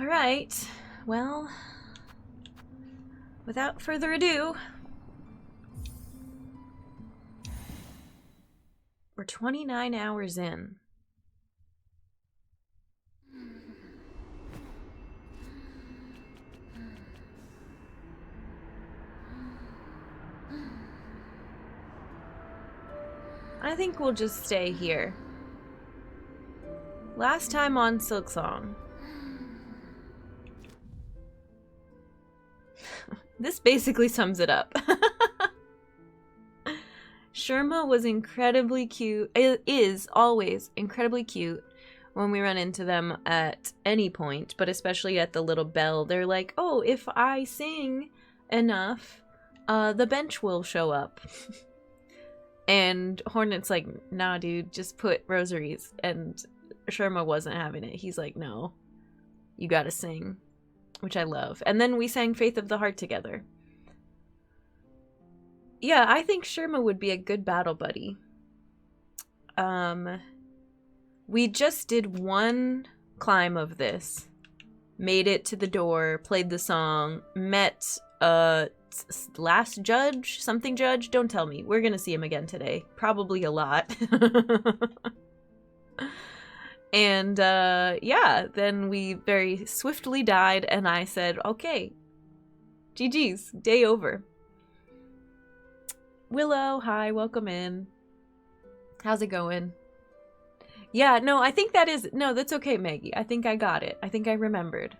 Alright, well, without further ado, we're 29 hours in. I think we'll just stay here. Last time on Silksong. This basically sums it up. Sherma was incredibly cute. It is always incredibly cute when we run into them at any point, but especially at the little bell. They're like, oh, if I sing enough, the bench will show up. And Hornet's like, nah, dude, just put rosaries. And Sherma wasn't having it. He's like, no, you gotta sing, which I love. And then we sang Faith of the Heart together. Yeah, I think Sherma would be a good battle buddy. We just did one climb of this, made it to the door, played the song, met last judge, something judge, don't tell me. We're gonna see him again today. Probably a lot. And yeah, then we very swiftly died and I said, okay, GG's, day over. Willow, hi, welcome in. How's it going? Yeah, no, I think that is, no, that's okay, Maggie. I think I got it. I think I remembered.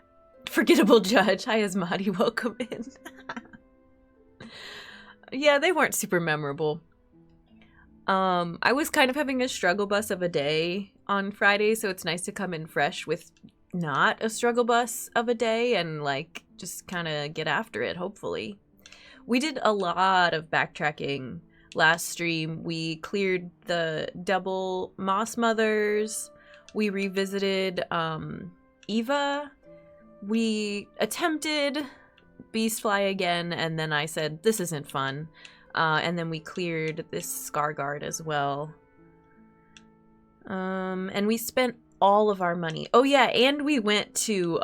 Forgettable judge. Hi, Asmati, welcome in. Yeah, they weren't super memorable. I was kind of having a struggle bus of a day on Friday, so it's nice to come in fresh with not a struggle bus of a day and like just kind of get after it, hopefully. We did a lot of backtracking last stream. We cleared the double Moss Mothers. We revisited Eva. We attempted Beastfly again, and then I said, this isn't fun. And then we cleared this Scarguard as well. And we spent all of our money. Oh yeah, and we went to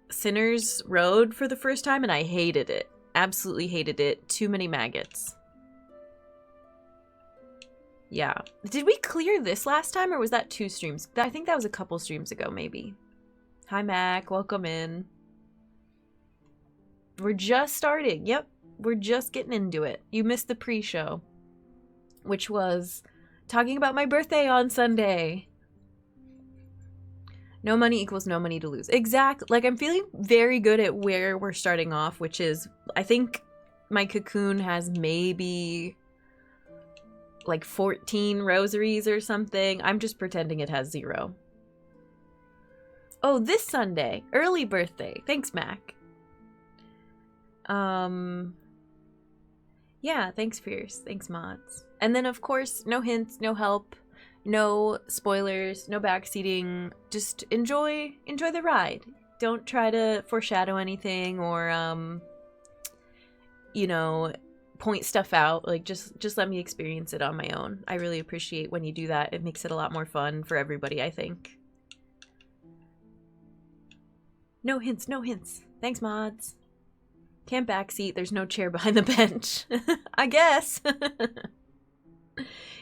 Sinner's Road for the first time, and I hated it. Absolutely hated it. Too many maggots. Yeah. Did we clear this last time, or was that 2 streams? I think that was a couple streams ago, maybe. Hi, Mac. Welcome in. We're just starting. Yep. We're just getting into it. You missed the pre-show, which was talking about my birthday on Sunday. No money equals no money to lose. Exactly. Like, I'm feeling very good at where we're starting off, which is, I think my cocoon has maybe like 14 rosaries or something. I'm just pretending it has 0. Oh, this Sunday. Early birthday. Thanks, Mac. Yeah, thanks, Pierce. Thanks, mods. And then, of course, no hints, no help, no spoilers, no backseating. Just enjoy the ride. Don't try to foreshadow anything or, you know, point stuff out. Like, just let me experience it on my own. I really appreciate when you do that. It makes it a lot more fun for everybody, I think. No hints, no hints. Thanks, mods. Can't backseat. There's no chair behind the bench. I guess.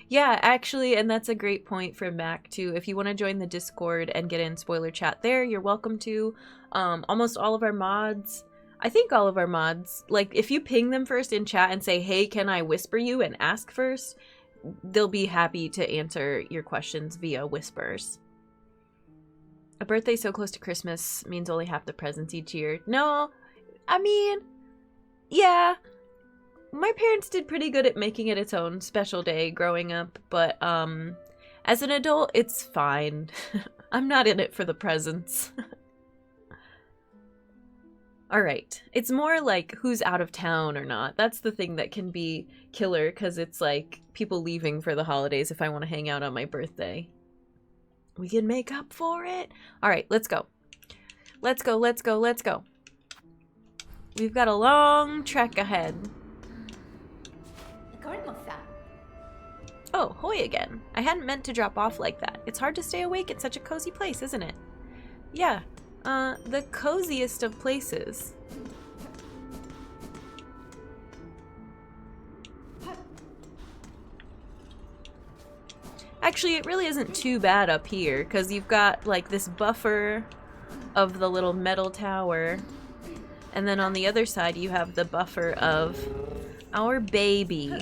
Yeah, actually, and that's a great point from Mac, too. If you want to join the Discord and get in spoiler chat there, you're welcome to. Almost all of our mods, I think all of our mods, like, if you ping them first in chat and say, hey, can I whisper you, and ask first, they'll be happy to answer your questions via whispers. A birthday so close to Christmas means only half the presents each year. No, I mean, yeah, my parents did pretty good at making it its own special day growing up, but as an adult, it's fine. I'm not in it for the presents. Alright, it's more like who's out of town or not. That's the thing that can be killer, because it's like people leaving for the holidays if I want to hang out on my birthday. We can make up for it. Alright, let's go. Let's go, let's go, let's go. We've got a long trek ahead. Oh, hoy again. I hadn't meant to drop off like that. It's hard to stay awake in such a cozy place, isn't it? Yeah, the coziest of places. Actually, it really isn't too bad up here, because you've got, like, this buffer of the little metal tower, and then on the other side you have the buffer of our baby.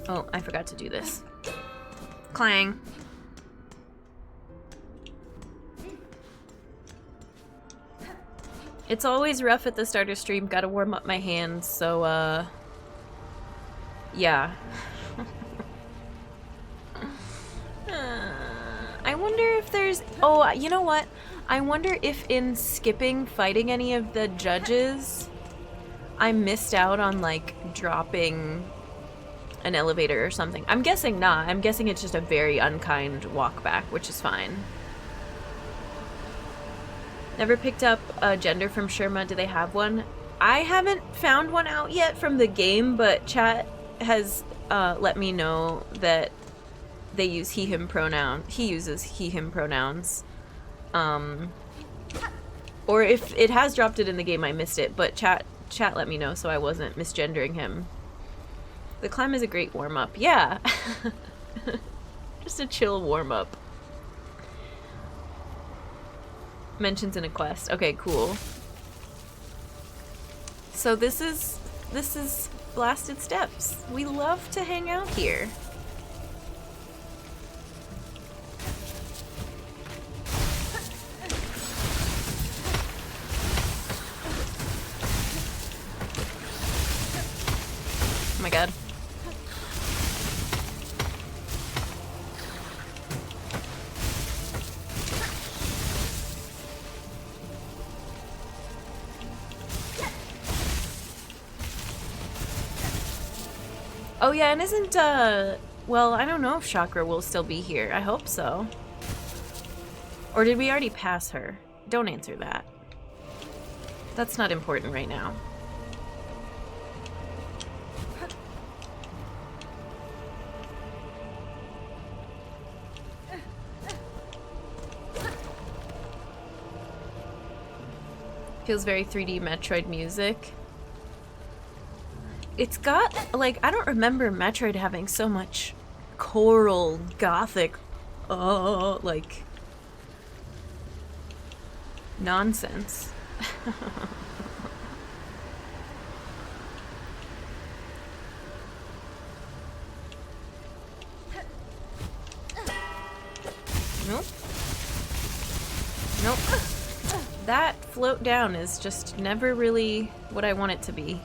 Oh, I forgot to do this. Clang. It's always rough at the start of stream, gotta warm up my hands, so, yeah. I wonder if there's... Oh, you know what? I wonder if in skipping fighting any of the judges, I missed out on, like, dropping an elevator or something. I'm guessing not. I'm guessing it's just a very unkind walkback, which is fine. Never picked up a gender from Sherma. Do they have one? I haven't found one out yet from the game, but chat has let me know that they use he, him pronoun. He uses he, him pronouns. Or if it has dropped it in the game, I missed it, but chat let me know so I wasn't misgendering him. The climb is a great warm-up. Yeah. Just a chill warm-up. Mentions in a quest. Okay, cool. So this is Blasted Steps. We love to hang out here. Oh my god. Oh yeah, and isn't, well, I don't know if Chakra will still be here. I hope so. Or did we already pass her? Don't answer that. That's not important right now. Feels very 3D Metroid music. It's got, like, I don't remember Metroid having so much choral, gothic, like, nonsense. Nope. Nope. That float down is just never really what I want it to be.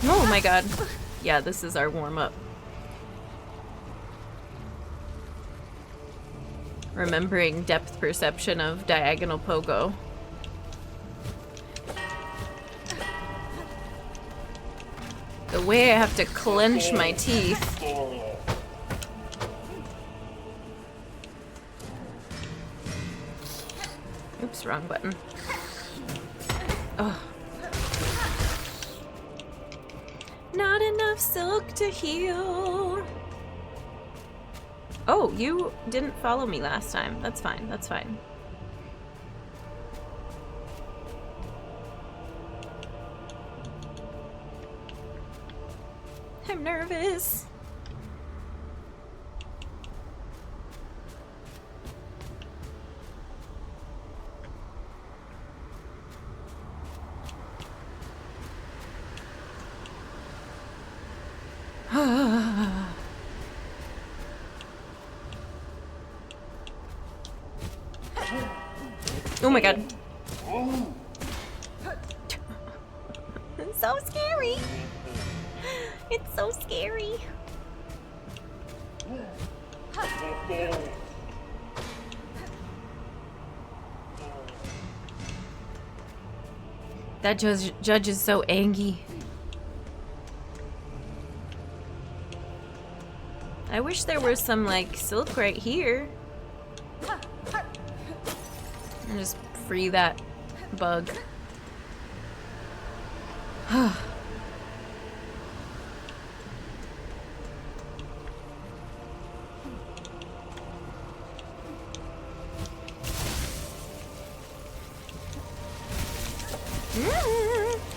Oh my god. Yeah, this is our warm-up. Remembering depth perception of diagonal pogo. The way I have to clench my teeth. Oops, wrong button. Ugh. Not enough silk to heal. Oh, you didn't follow me last time. That's fine, that's fine. I'm nervous. Oh my god. It's so scary. It's so scary. That judge is so angry. I wish there was some, like, silk right here. And just free that bug.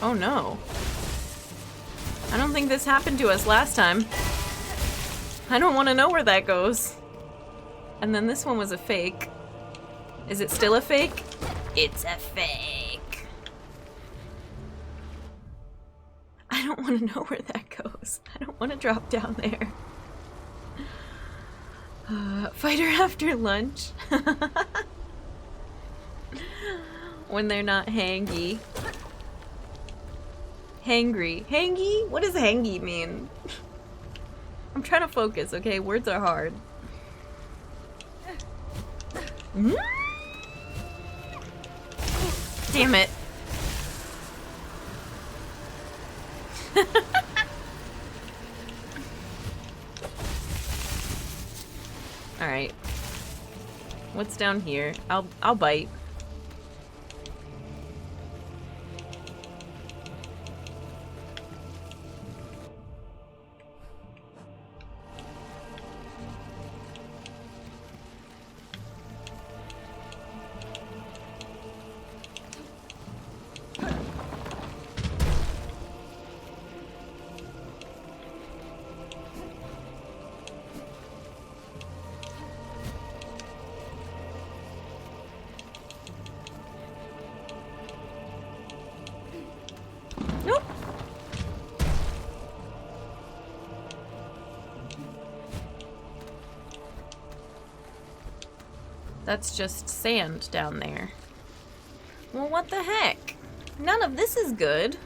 Oh no. I don't think this happened to us last time. I don't want to know where that goes. And then this one was a fake. Is it still a fake? It's a fake. I don't want to know where that goes. I don't want to drop down there. Fighter after lunch. When they're not hangy. Hangry. Hangy? What does hangy mean? I'm trying to focus, okay? Words are hard. Damn it. Alright. What's down here? I'll bite. That's just sand down there. Well, what the heck? None of this is good.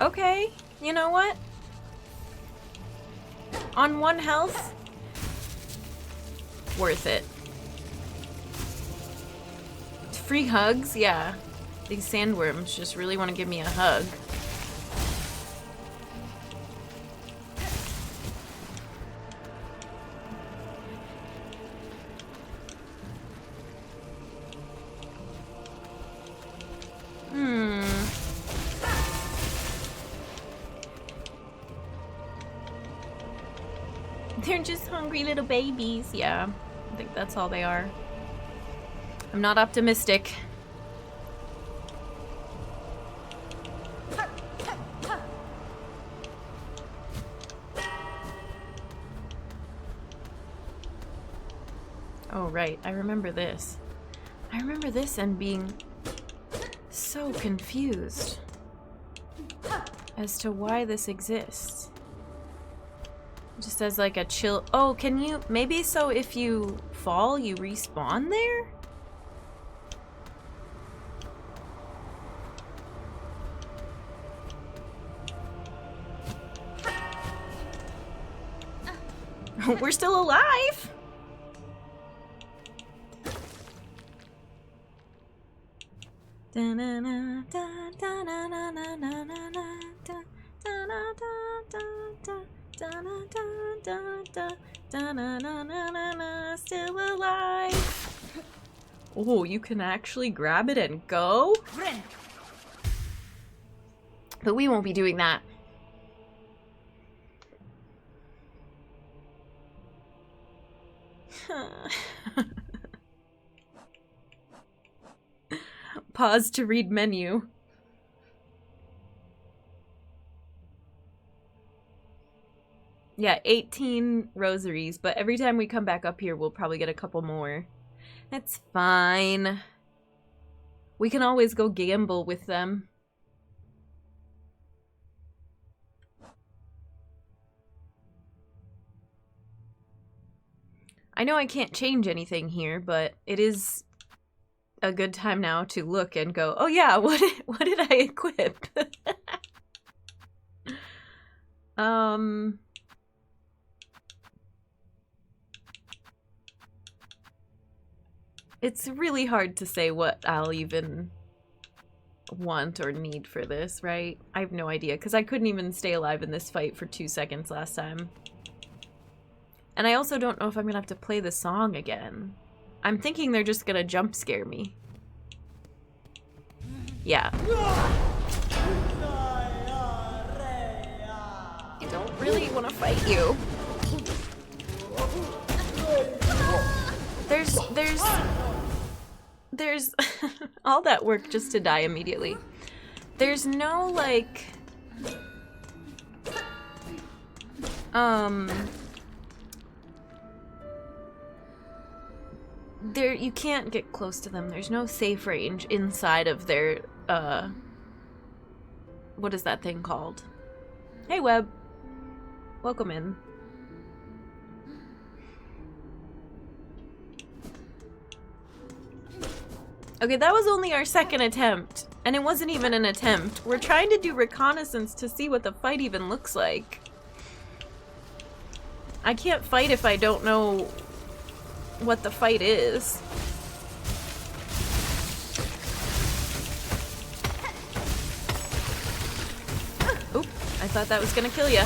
Okay, you know what? On 1 health, worth it. Free hugs? Yeah. These sandworms just really want to give me a hug. They're just hungry little babies. Yeah, I think that's all they are. I'm not optimistic. Oh, right. I remember this. I remember this and being so confused as to why this exists. Just as like a chill. Oh, can you maybe so if you fall, you respawn there? We're still alive. Still alive. Oh, you can actually grab it and go? But we won't be doing that. Pause to read menu. Yeah, 18 rosaries, but every time we come back up here, we'll probably get a couple more. That's fine. We can always go gamble with them. I know I can't change anything here, but it is a good time now to look and go, oh yeah, what did I equip? It's really hard to say what I'll even want or need for this, right? I have no idea, because I couldn't even stay alive in this fight for 2 seconds last time. And I also don't know if I'm gonna have to play the song again. I'm thinking they're just gonna jump scare me. Yeah. I don't really want to fight you. There's all that work just to die immediately. There's no, like, you can't get close to them. There's no safe range inside of their, what is that thing called? Hey, Web. Welcome in. Okay, that was only our second attempt, and it wasn't even an attempt. We're trying to do reconnaissance to see what the fight even looks like. I can't fight if I don't know what the fight is. Oop, I thought that was gonna kill ya.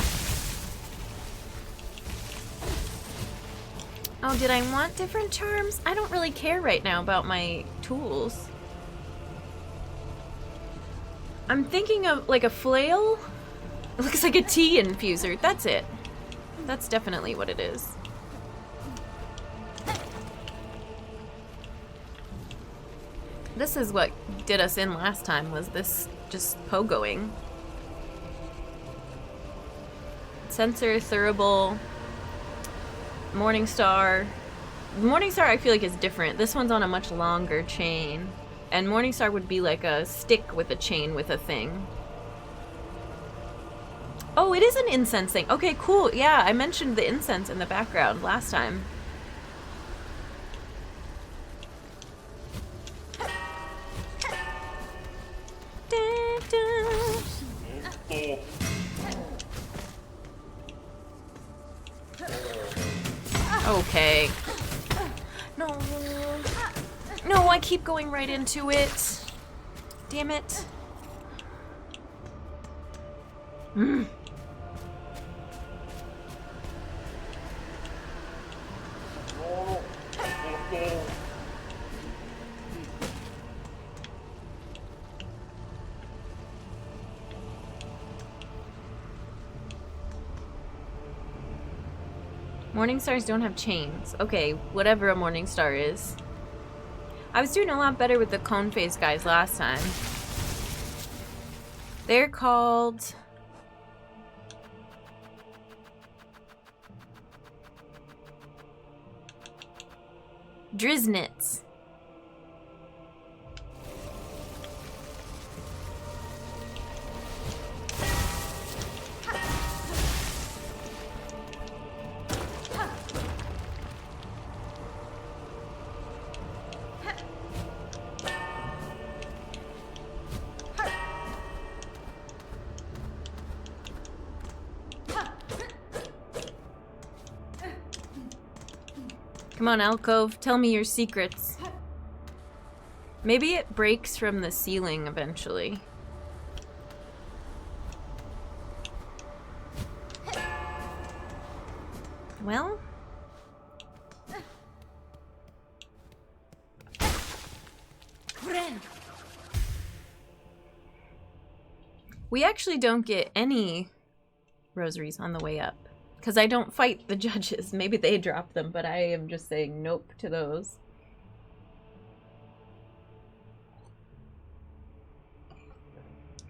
Oh, did I want different charms? I don't really care right now about my tools. I'm thinking of like a flail. It looks like a tea infuser. That's it. That's definitely what it is. This is what did us in last time, was this just pogoing. Sensor, Thurible, Morningstar. Morningstar I feel like is different. This one's on a much longer chain. And Morningstar would be like a stick with a chain with a thing. Oh, it is an incense thing. Okay, cool. Yeah, I mentioned the incense in the background last time. Okay. No. No, I keep going right into it. Damn it. Mm. Morningstars don't have chains. Okay, whatever a Morningstar is. I was doing a lot better with the cone face guys last time. They're called... Driznits. Come on, alcove, tell me your secrets. Maybe it breaks from the ceiling eventually. Well... we actually don't get any rosaries on the way up. Because I don't fight the judges. Maybe they drop them, but I am just saying nope to those.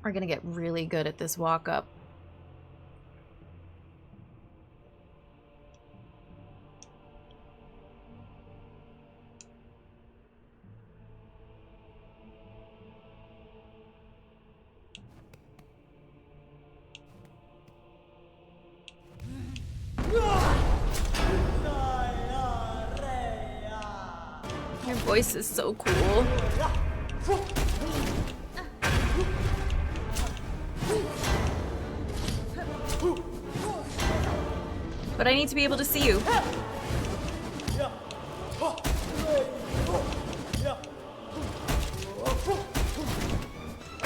We're gonna get really good at this walk up. You're voice is so cool. But I need to be able to see you.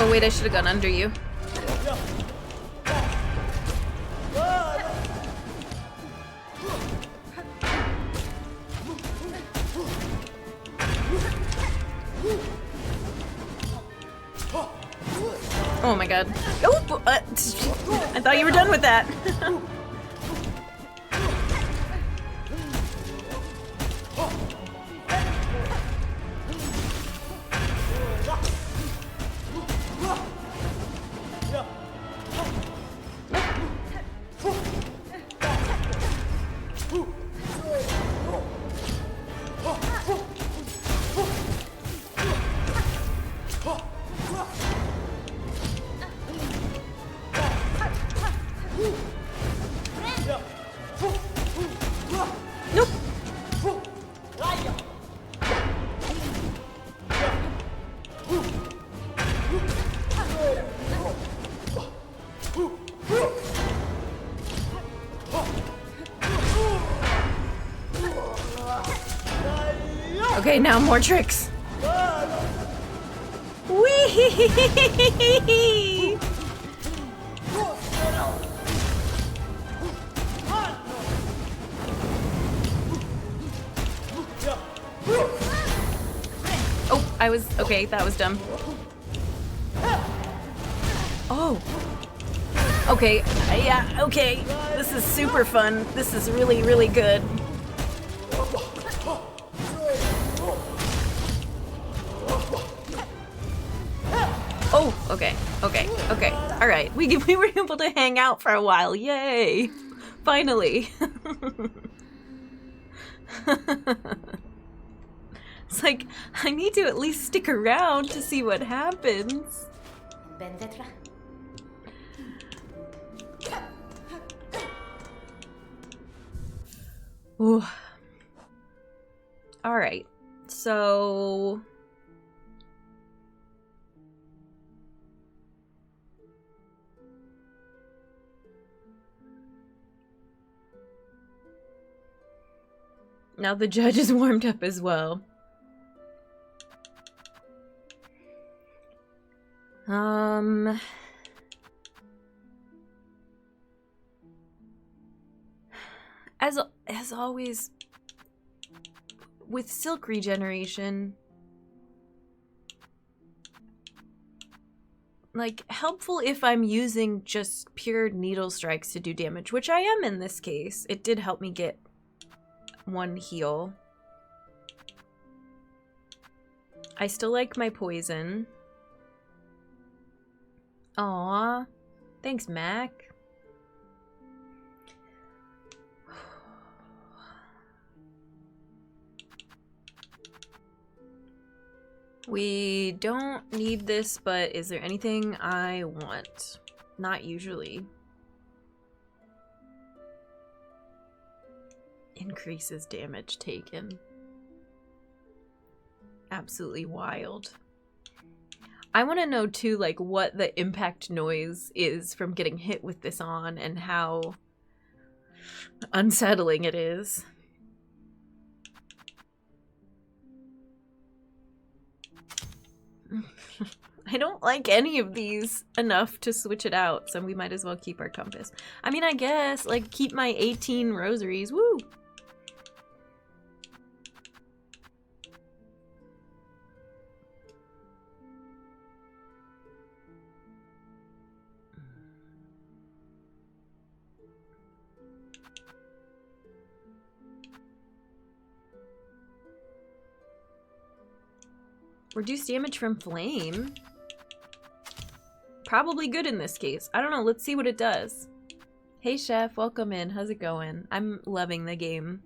Oh wait, I should have gone under you. Oh my god. Oh! I thought you were done with that. Okay, now more tricks. Whee! Oh, I was okay, that was dumb. Oh. Okay, yeah, okay. This is super fun. This is really, really good. Oh, okay, okay, okay. All right, we were able to hang out for a while. Yay! Finally. It's like I need to at least stick around to see what happens. Ooh. All right, so. Now the judge is warmed up as well. As always, with silk regeneration, like, helpful if I'm using just pure needle strikes to do damage, which I am in this case. It did help me get one heal. I still like my poison. Aw, thanks, Mac. We don't need this, but is there anything I want? Not usually. Increases damage taken. Absolutely wild. I want to know too, like, what the impact noise is from getting hit with this on and how unsettling it is. I don't like any of these enough to switch it out, so we might as well keep our compass. I mean, I guess, like, keep my 18 rosaries. Woo! Reduce damage from flame. Probably good in this case. I don't know. Let's see what it does. Hey, Chef. Welcome in. How's it going? I'm loving the game.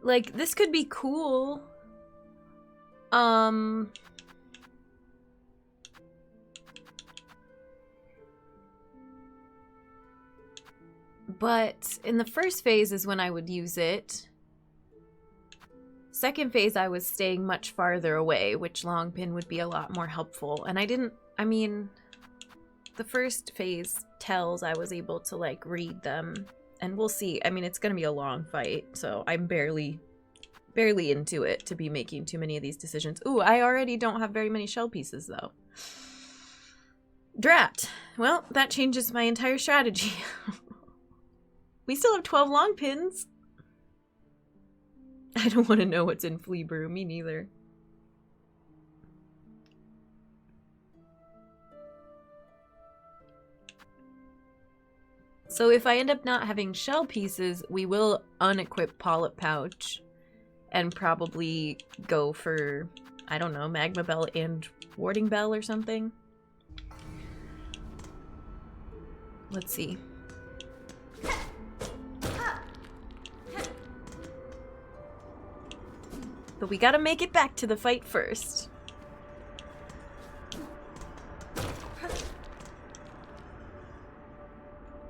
Like, this could be cool. But in the first phase is when I would use it. Second phase, I was staying much farther away, which long pin would be a lot more helpful. And I mean, the first phase tells I was able to, like, read them. And we'll see. I mean, it's gonna be a long fight, so I'm barely into it to be making too many of these decisions. Ooh, I already don't have very many shell pieces, though. Drat. Well, that changes my entire strategy. We still have 12 long pins. I don't want to know what's in Flea Brew. Me neither. So if I end up not having shell pieces, we will unequip Polyp Pouch and probably go for, I don't know, Magma Bell and Warding Bell or something. Let's see. But we gotta make it back to the fight first.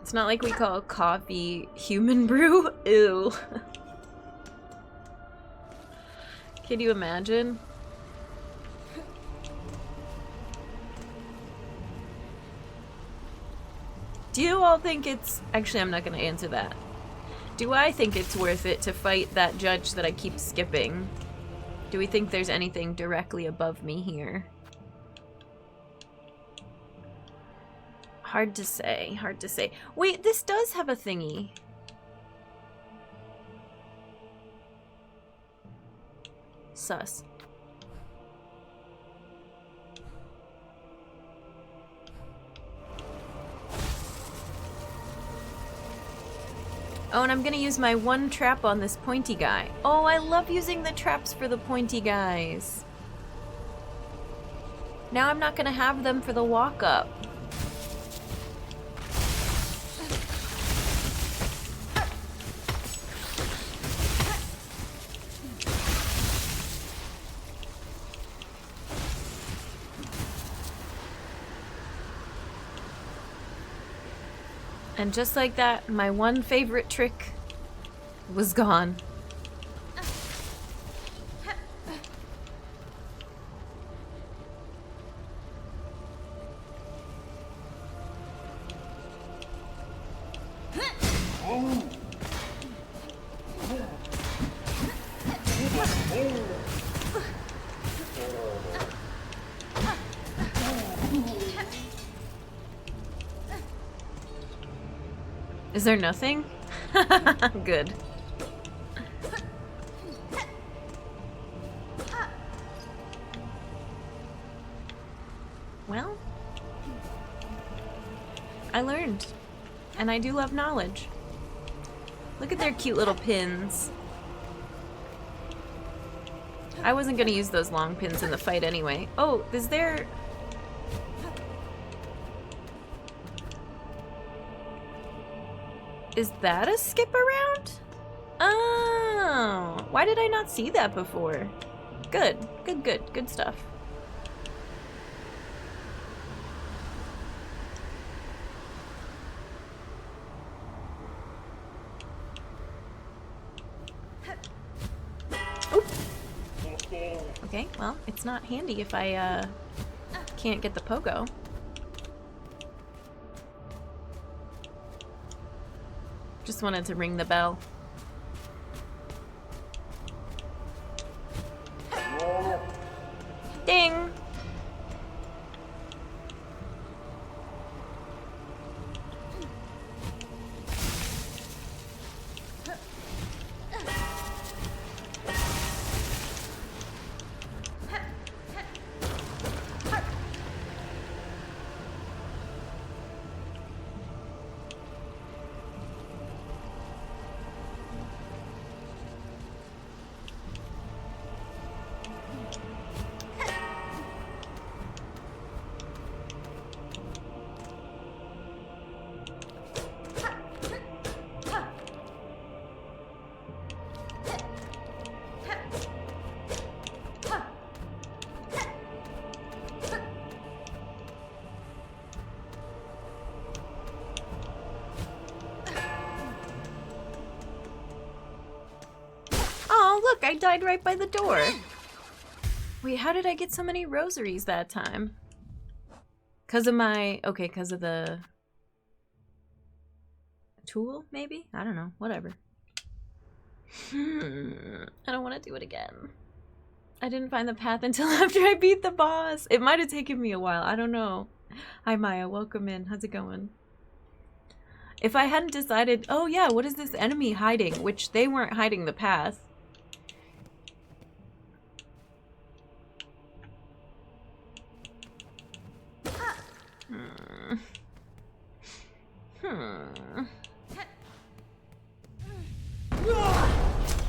It's not like we call coffee human brew. Ew. Can you imagine? Do you all think it's... Actually, I'm not gonna answer that. Do I think it's worth it to fight that judge that I keep skipping? Do we think there's anything directly above me here? Hard to say, hard to say. Wait, this does have a thingy. Sus. Oh, and I'm gonna use my one trap on this pointy guy. Oh, I love using the traps for the pointy guys. Now I'm not gonna have them for the walk-up. And just like that, my one favorite trick was gone. Is there nothing? Good. Well, I learned. And I do love knowledge. Look at their cute little pins. I wasn't gonna use those long pins in the fight anyway. Oh, is there... Is that a skip around? Oh, why did I not see that before? Good, good, good, good stuff. Oop. Okay, well, it's not handy if I can't get the pogo. Just wanted to ring the bell. Ding! I died right by the door. Wait, how did I get so many rosaries that time? Because of my... Okay, because of the... tool, maybe? I don't know. Whatever. I don't want to do it again. I didn't find the path until after I beat the boss. It might have taken me a while. I don't know. Hi, Maya. Welcome in. How's it going? If I hadn't decided... Oh, yeah. What is this enemy hiding? Which they weren't hiding the path.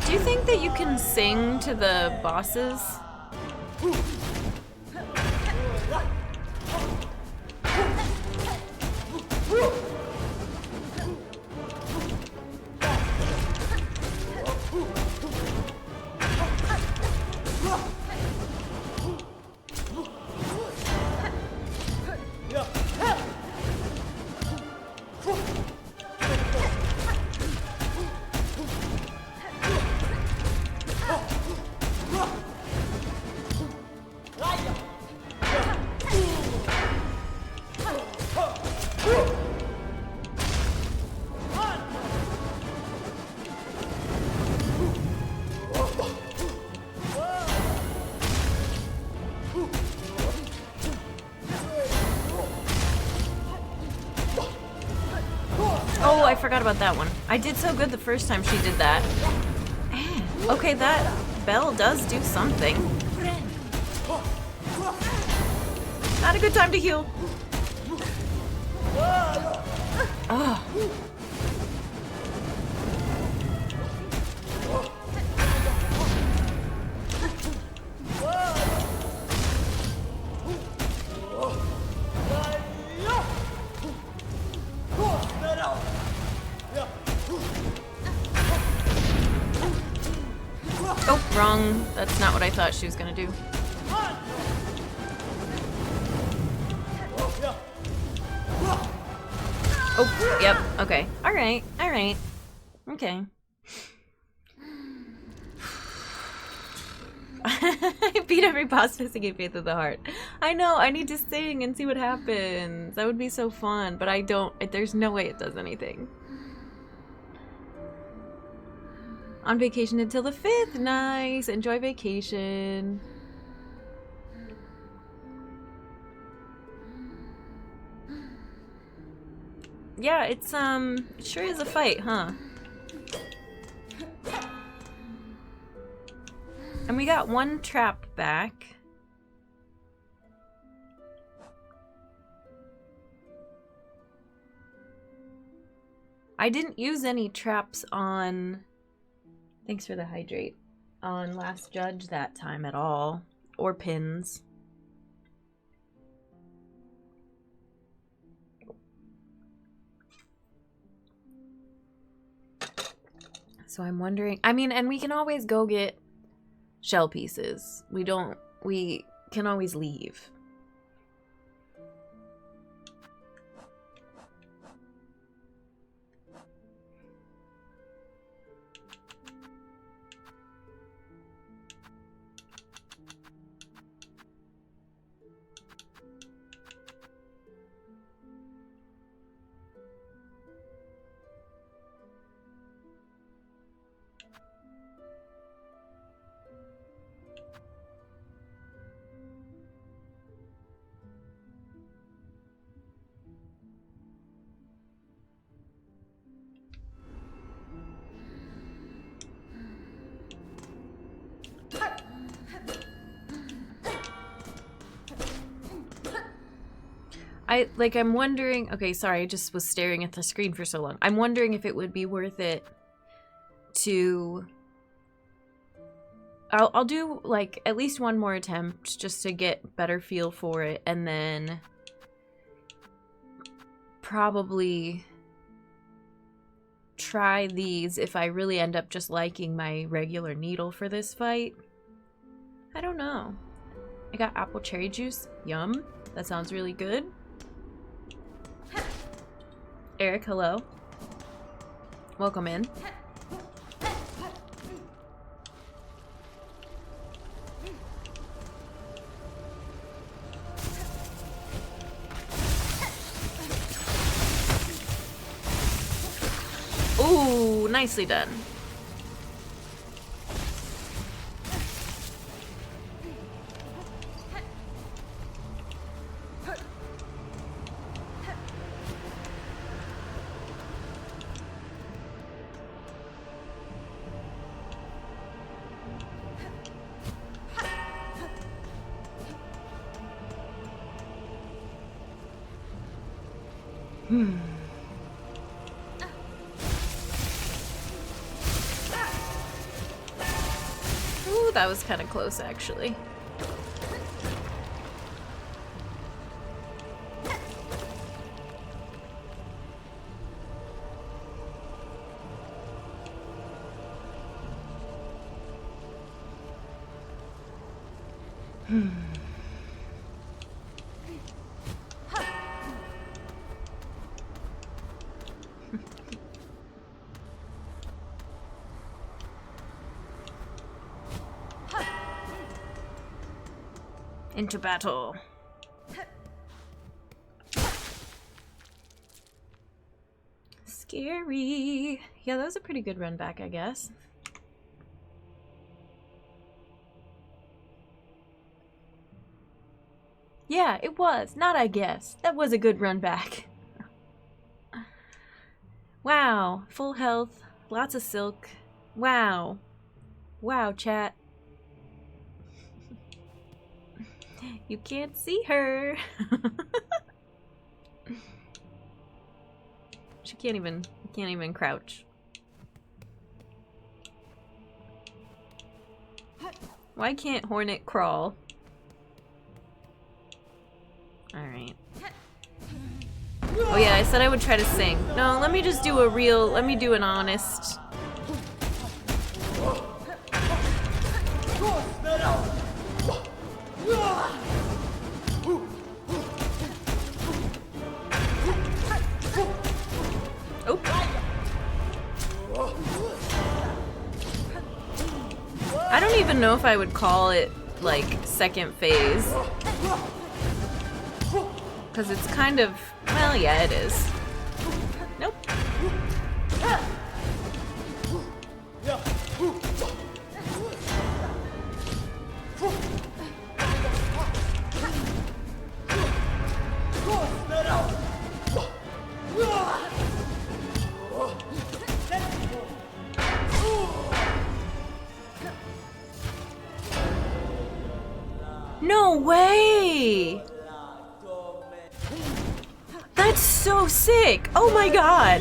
Do you think that you can sing to the bosses? Oh, I forgot about that one. I did so good the first time she did that. Okay, that bell does do something. Not a good time to heal. Oh. Oh, wrong. That's not what I thought she was gonna do. Oh, yep, okay. Alright, alright. Okay. I beat every boss missing a Faith of the Heart. I know, I need to sing and see what happens. That would be so fun, but I don't, there's no way it does anything. On vacation until the 5th. Nice. Enjoy vacation. Yeah, it's it sure is a fight, huh? And we got one trap back. I didn't use any traps on... Thanks for the hydrate. On Last Judge that time at all. Or pins. So I'm wondering... I mean, and we can always go get shell pieces. We can always leave. I'm wondering... Okay, sorry, I just was staring at the screen for so long. I'm wondering if it would be worth it to... I'll do, like, at least one more attempt just to get better feel for it, and then probably try these if I really end up just liking my regular needle for this fight. I don't know. I got apple cherry juice. Yum. That sounds really good. Eric, hello. Welcome in. Nicely done. Ooh, that was kind of close, actually. Into battle. Scary. Yeah, that was a pretty good run back, I guess. Yeah, it was. Not I guess. That was a good run back. Wow. Full health. Lots of silk. Wow. Wow, chat. You can't see her. She can't even crouch. Why can't Hornet crawl? Alright. Oh yeah, I said I would try to sing. No, let me just do a real, let me do an honest. Oh. I don't even know if I would call it, like, second phase. Because it's kind of, well, yeah, it is. Nope. No way! That's so sick! Oh my god!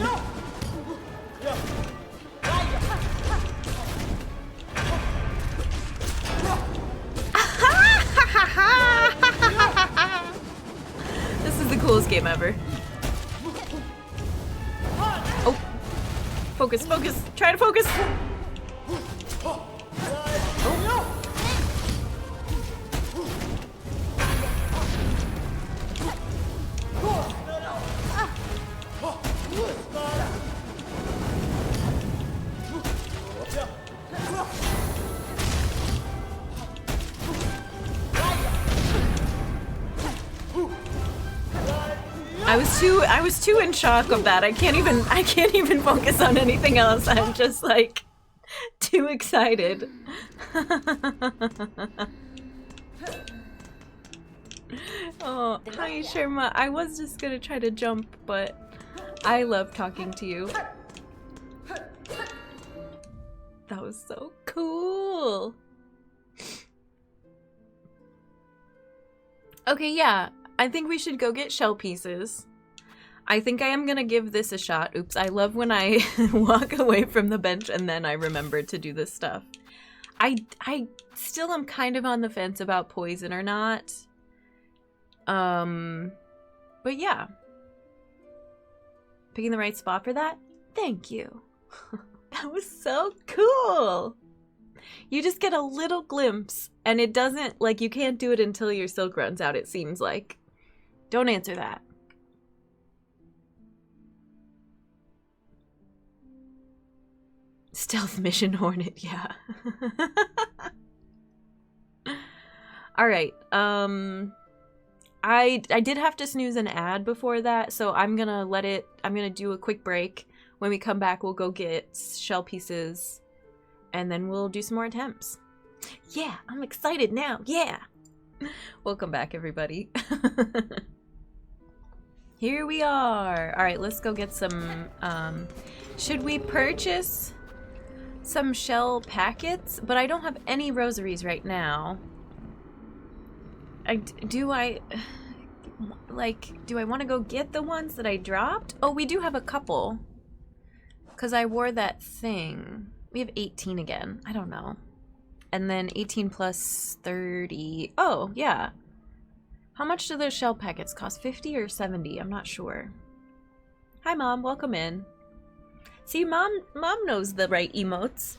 This is the coolest game ever. Oh. Focus, focus! Try to focus! Oh. I was too in shock of that. I can't even focus on anything else. I'm just like too excited. Oh, hi Sharma. I was just gonna try to jump, but I love talking to you. That was so cool. Okay, yeah. I think we should go get shell pieces. I think I am gonna give this a shot. Oops, I love when I walk away from the bench and then I remember to do this stuff. I still am kind of on the fence about poison or not. But yeah. Picking the right spot for that? Thank you. That was so cool! You just get a little glimpse, and it doesn't, like, you can't do it until your silk runs out, it seems like. Don't answer that. Stealth mission Hornet, yeah. Alright, I did have to snooze an ad before that, so I'm gonna do a quick break. when we come back, we'll go get shell pieces, and then we'll do some more attempts. Yeah, I'm excited now. Yeah. Welcome back, everybody. Here we are. All right, let's go get some, should we purchase some shell packets? But I don't have any rosaries right now. Do I want to go get the ones that I dropped? Oh, we do have a couple. Because I wore that thing. We have 18 again. I don't know. And then 18 plus 30. Oh, yeah. How much do those shell packets cost? 50 or 70? I'm not sure. Hi, Mom. Welcome in. See, Mom knows the right emotes.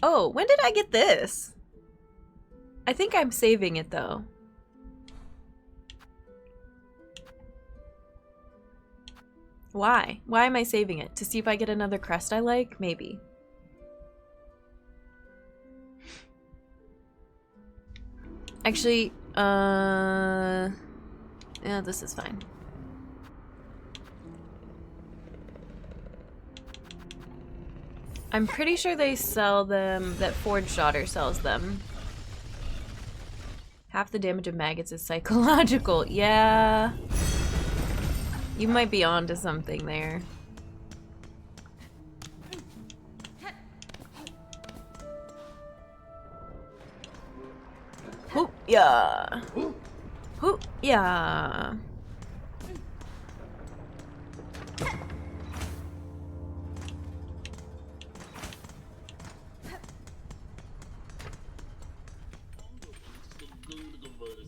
Oh, when did I get this? I think I'm saving it, though. Why? Why am I saving it? To see if I get another crest I like? Maybe. Actually, yeah, this is fine. I'm pretty sure they sell them, that Forge Daughter sells them. Half the damage of maggots is psychological. Yeah. You might be onto something there. Hoop, yeah. Hoop, yeah.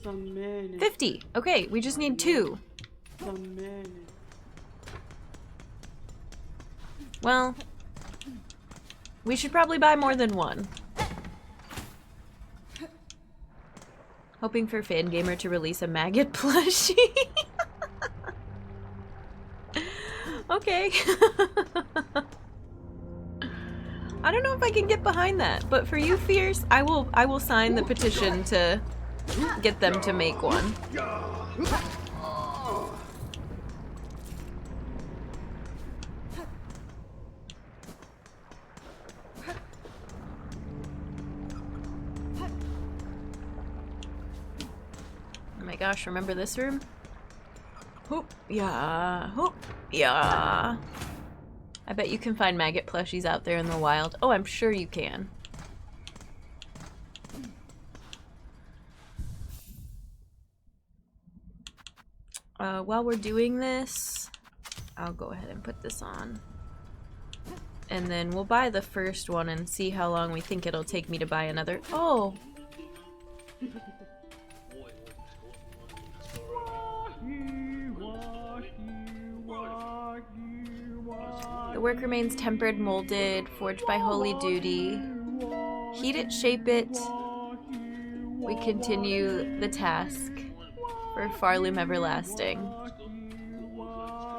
$50. 50. Okay, we just need 2. Well, we should probably buy more than 1. Hoping for Fangamer to release a maggot plushie. Okay. I don't know if I can get behind that, but for you, Fierce, I will sign the petition to get them to make one. Oh my gosh, remember this room? Hoop, yeah, hoop, yeah. I bet you can find maggot plushies out there in the wild. Oh, I'm sure you can. While we're doing this, I'll go ahead and put this on. And then we'll buy the first one and see how long we think it'll take me to buy another. Oh! The work remains tempered, molded, forged by holy duty. Heat it, shape it. We continue the task for Farloom everlasting.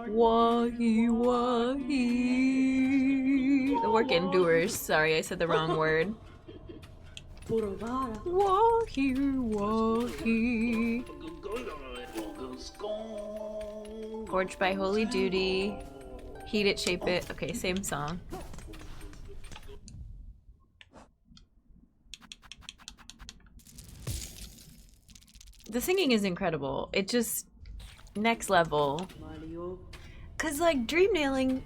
Wahi wahi. The work endures. Sorry, I said the wrong word. Wahi wahi. Forged by holy duty. Heat it, shape it. Okay, same song. The singing is incredible. It just next level. Cause like dream nailing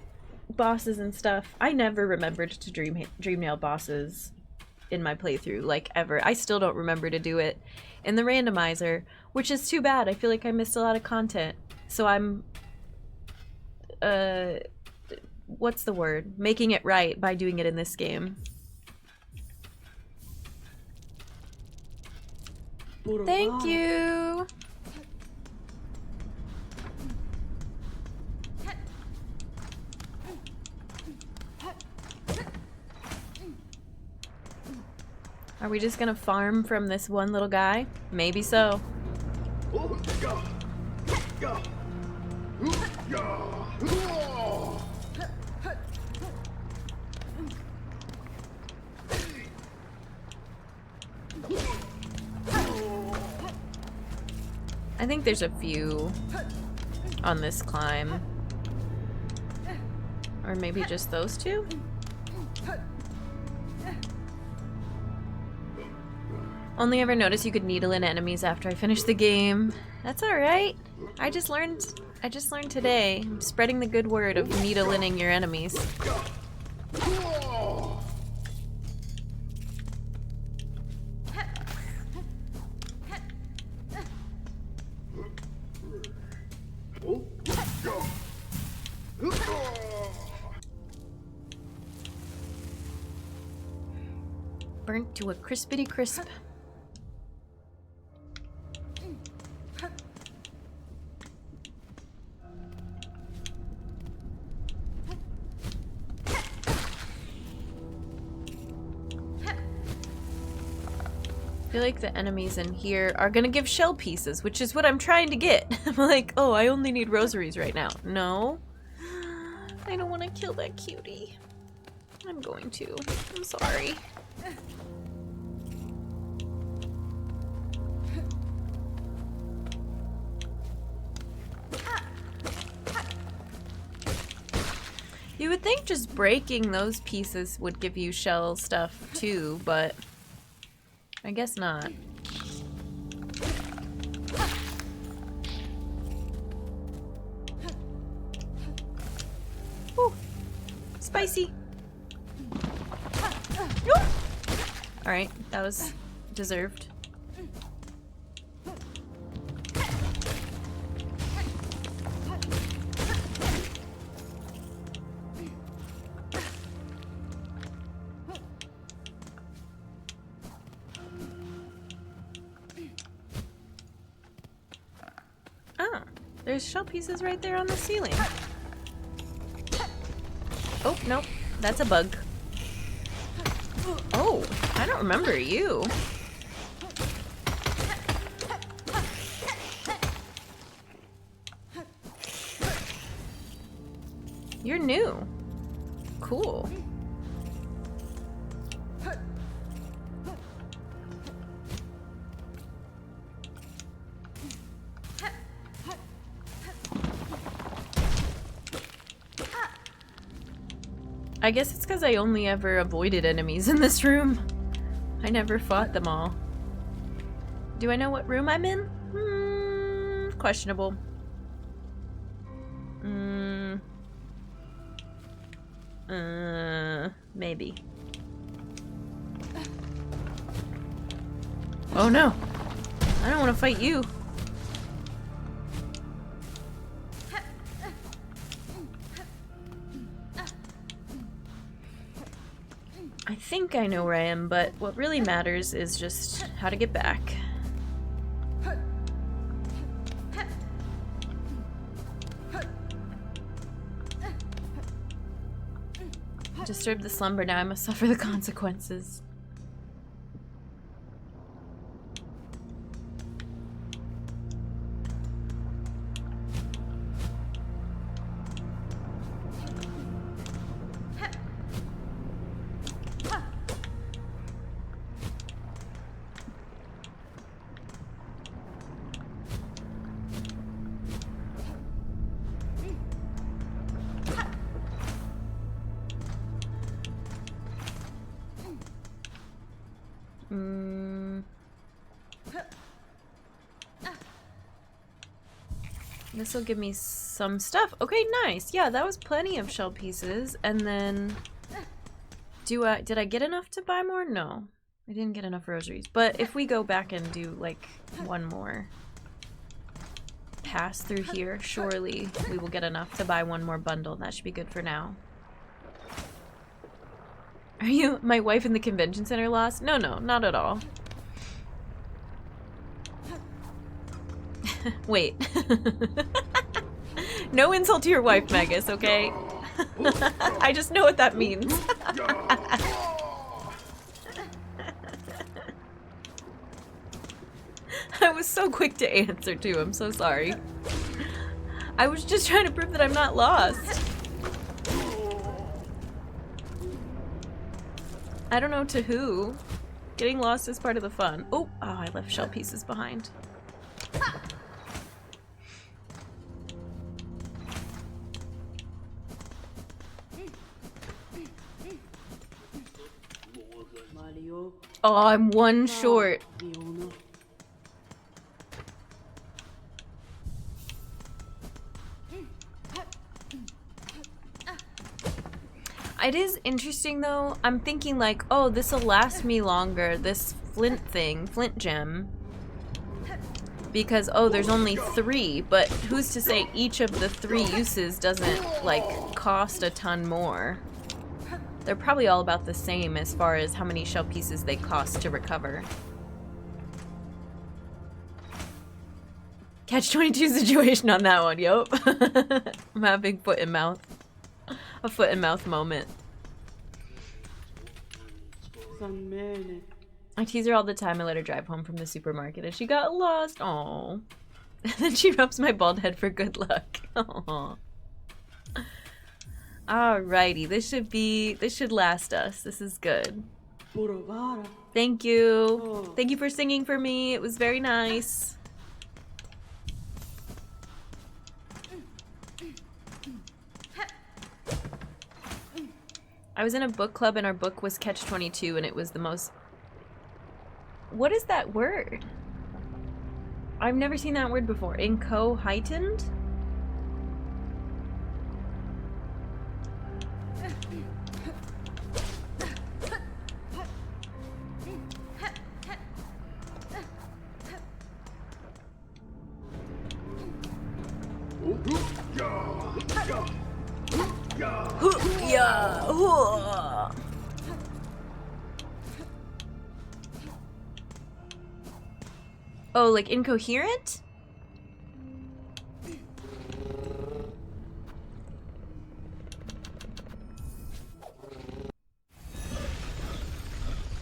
bosses and stuff, I never remembered to dream nail bosses in my playthrough, like ever. I still don't remember to do it in the randomizer, which is too bad. I feel like I missed a lot of content. So I'm what's the word? Making it right by doing it in this game. Thank you. Are we just gonna farm from this one little guy? Maybe so. I think there's a few on this climb. Or maybe just those two? Only ever noticed you could needle in enemies after I finished the game. That's alright. I just learned today. I'm spreading the good word of needling your enemies. Burnt to a crispity crisp. I feel like the enemies in here are gonna give shell pieces, which is what I'm trying to get. I'm like, oh, I only need rosaries right now. No. I don't want to kill that cutie. I'm going to. I'm sorry. You would think just breaking those pieces would give you shell stuff too, but I guess not. Ooh, spicy. Alright, that was deserved. There's shell pieces right there on the ceiling. Oh, nope. That's a bug. Oh, I don't remember you. You're new. Cool. I guess it's because I only ever avoided enemies in this room. I never fought them all. Do I know what room I'm in? Questionable. Maybe. Oh no! I don't want to fight you. I think I know where I am, but what really matters is just how to get back. Disturb the slumber, now I must suffer the consequences. This will give me some stuff. Okay, nice. Yeah, that was plenty of shell pieces. And then, did I get enough to buy more? No, I didn't get enough rosaries. But if we go back and do like one more pass through here, surely we will get enough to buy one more bundle. That should be good for now. Are you my wife in the convention center lost? No, no, not at all. Wait. No insult to your wife, Magus, okay? I just know what that means. I was so quick to answer too, I'm so sorry. I was just trying to prove that I'm not lost. I don't know to who. Getting lost is part of the fun. Oh, I left shell pieces behind. Oh, I'm one short. It is interesting though. I'm thinking like, oh, this'll last me longer, this flint thing, flint gem. Because, oh, there's only 3, but who's to say each of the 3 uses doesn't, like, cost a ton more? They're probably all about the same as far as how many shell pieces they cost to recover. Catch-22 situation on that one, yup. I'm having foot in mouth. A foot in mouth moment. I tease her all the time. I let her drive home from the supermarket and she got lost. Aww. And then she rubs my bald head for good luck. Aww. Alrighty, this should last us. This is good. Thank you. Thank you for singing for me. It was very nice. I was in a book club and our book was Catch-22 and it was the most... What is that word? I've never seen that word before. Heightened? Oh, like incoherent?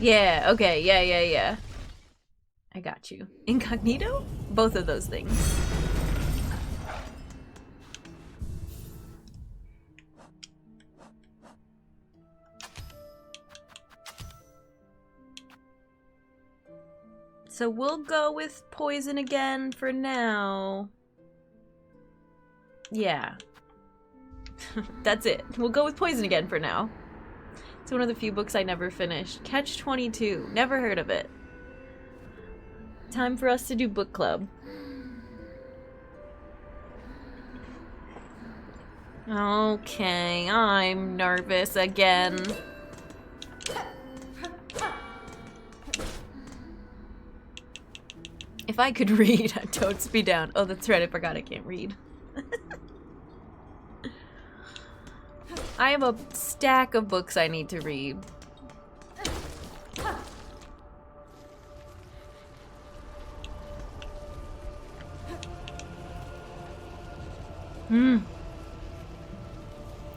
Yeah, okay, yeah. I got you. Incognito? Both of those things. So we'll go with poison again for now. Yeah. That's it. We'll go with poison again for now. It's one of the few books I never finished. Catch-22. Never heard of it. Time for us to do book club. Okay, I'm nervous again. If I could read, I'd totes be down. Oh, that's right, I forgot I can't read. I have a stack of books I need to read.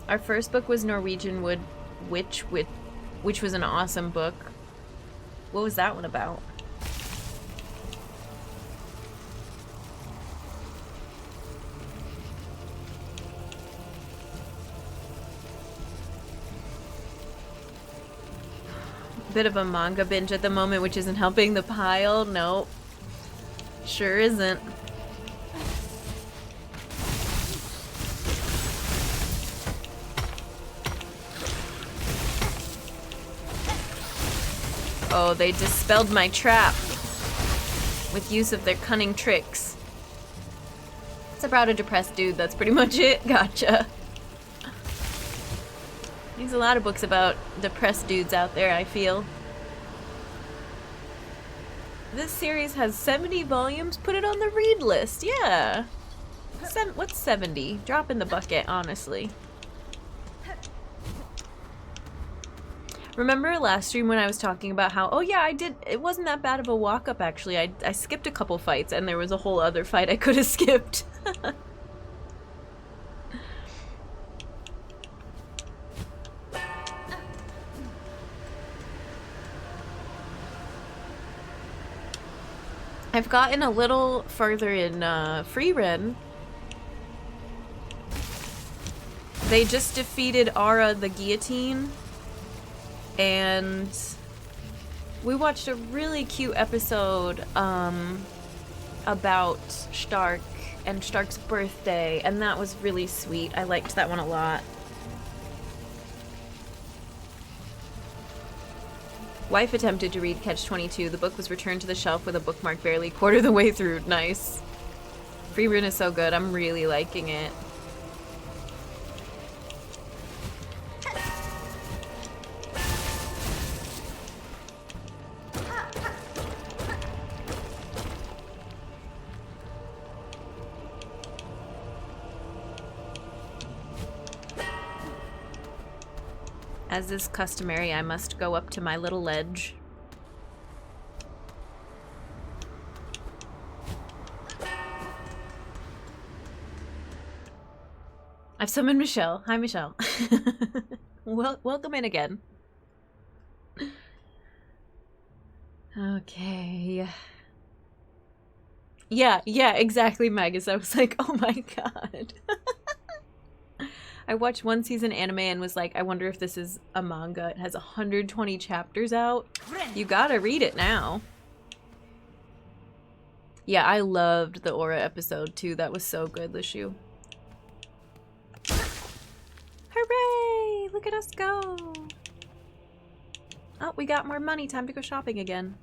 Our first book was Norwegian Wood Witch, which was an awesome book. What was that one about? Bit of a manga binge at the moment, which isn't helping the pile. Nope. Sure isn't. Oh, they dispelled my trap with use of their cunning tricks. It's about a depressed dude, that's pretty much it. Gotcha. There's a lot of books about depressed dudes out there, I feel. This series has 70 volumes. Put it on the read list. Yeah. What's 70? Drop in the bucket, honestly. Remember last stream when I was talking about how, oh yeah, it wasn't that bad of a walk-up actually. I skipped a couple fights and there was a whole other fight I could have skipped. I've gotten a little further in Freerin. They just defeated Ara the Guillotine. And we watched a really cute episode about Stark and Stark's birthday, and that was really sweet. I liked that one a lot. Wife attempted to read Catch-22. The book was returned to the shelf with a bookmark barely quarter the way through. Nice. Free Run is so good. I'm really liking it. As is customary, I must go up to my little ledge. I've summoned Michelle. Hi, Michelle. Welcome in again. Okay. Yeah, exactly, Magus. I was like, oh my god. I watched one season anime and was like, I wonder if this is a manga. It has 120 chapters out. You gotta read it now. Yeah, I loved the Aura episode too. That was so good, Lishu. Hooray! Look at us go! Oh, we got more money. Time to go shopping again.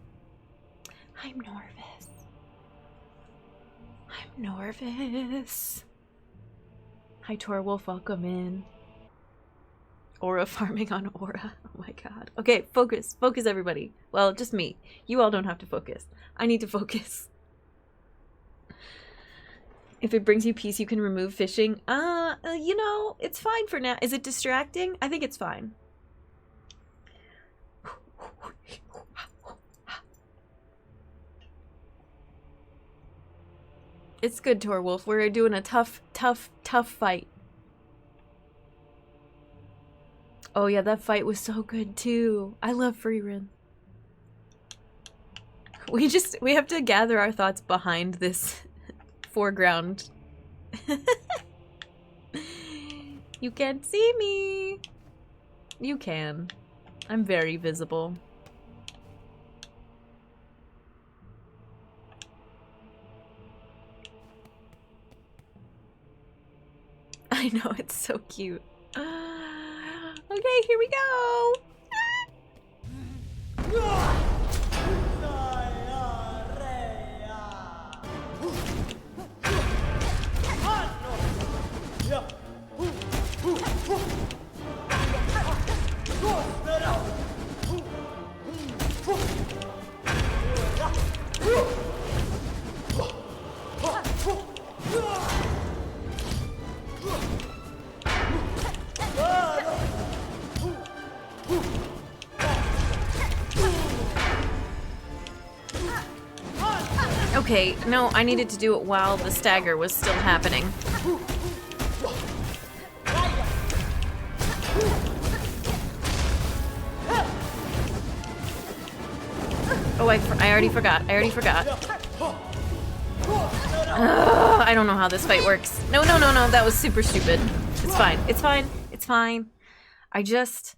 I'm nervous. I'm nervous. Hi, Torwolf. Welcome in. Aura farming on Aura. Oh my god. Okay, focus. Focus, everybody. Well, just me. You all don't have to focus. I need to focus. If it brings you peace, you can remove fishing. You know, it's fine for now. Is it distracting? I think it's fine. It's good, Torwolf. We're doing a tough fight. Oh yeah, that fight was so good too. I love Free Run. We have to gather our thoughts behind this foreground. You can't see me. You can. I'm very visible. I know, it's so cute. Okay, here we go. Okay, no, I needed to do it while the stagger was still happening. Oh, I already forgot. I don't know how this fight works. No, that was super stupid. It's fine. I just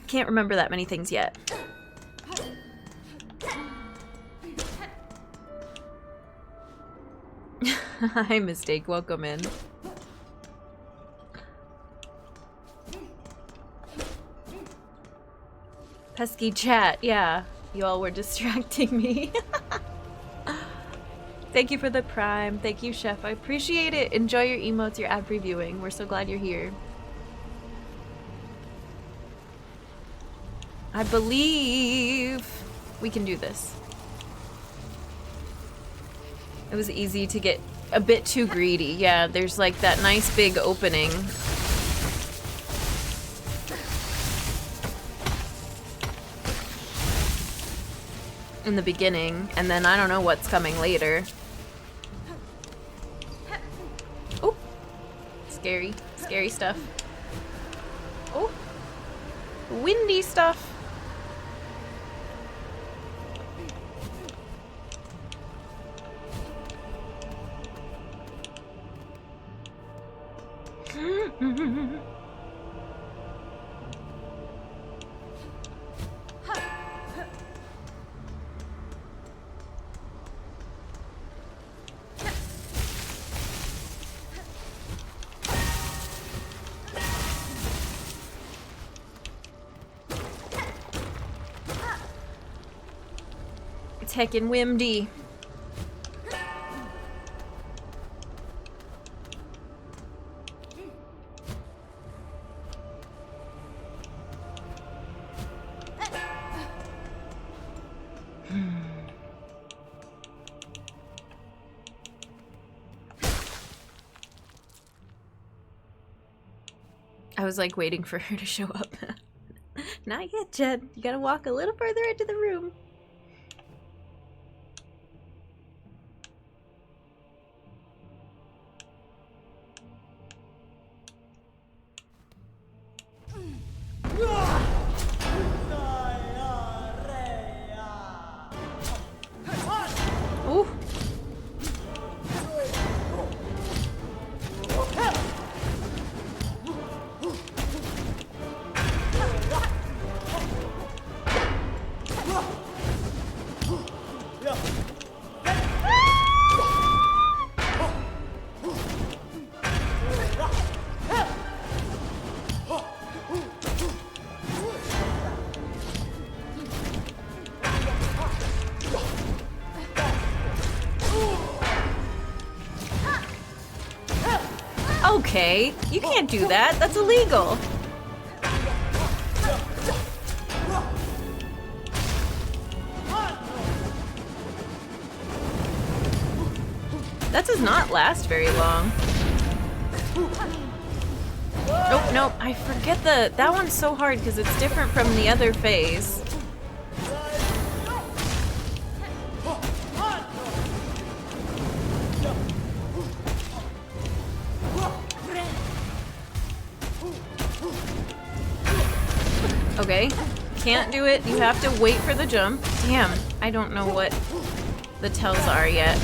can't remember that many things yet. Hi, Mistake. Welcome in. Pesky chat. Yeah, you all were distracting me. Thank you for the prime. Thank you, Chef. I appreciate it. Enjoy your emotes, your ad previewing. We're so glad you're here. I believe we can do this. It was easy to get a bit too greedy. Yeah, there's like that nice big opening. In the beginning, and then I don't know what's coming later. Oh, scary stuff. Oh, windy stuff. It's heckin' Wimdy. I was like waiting for her to show up. Not yet, Jen. You gotta walk a little further into the room. Ooh. Okay, you can't do that. That's illegal. That does not last very long. Oh, no, I forget that one's so hard because it's different from the other phase. Okay, can't do it. You have to wait for the jump. Damn, I don't know what the tells are yet.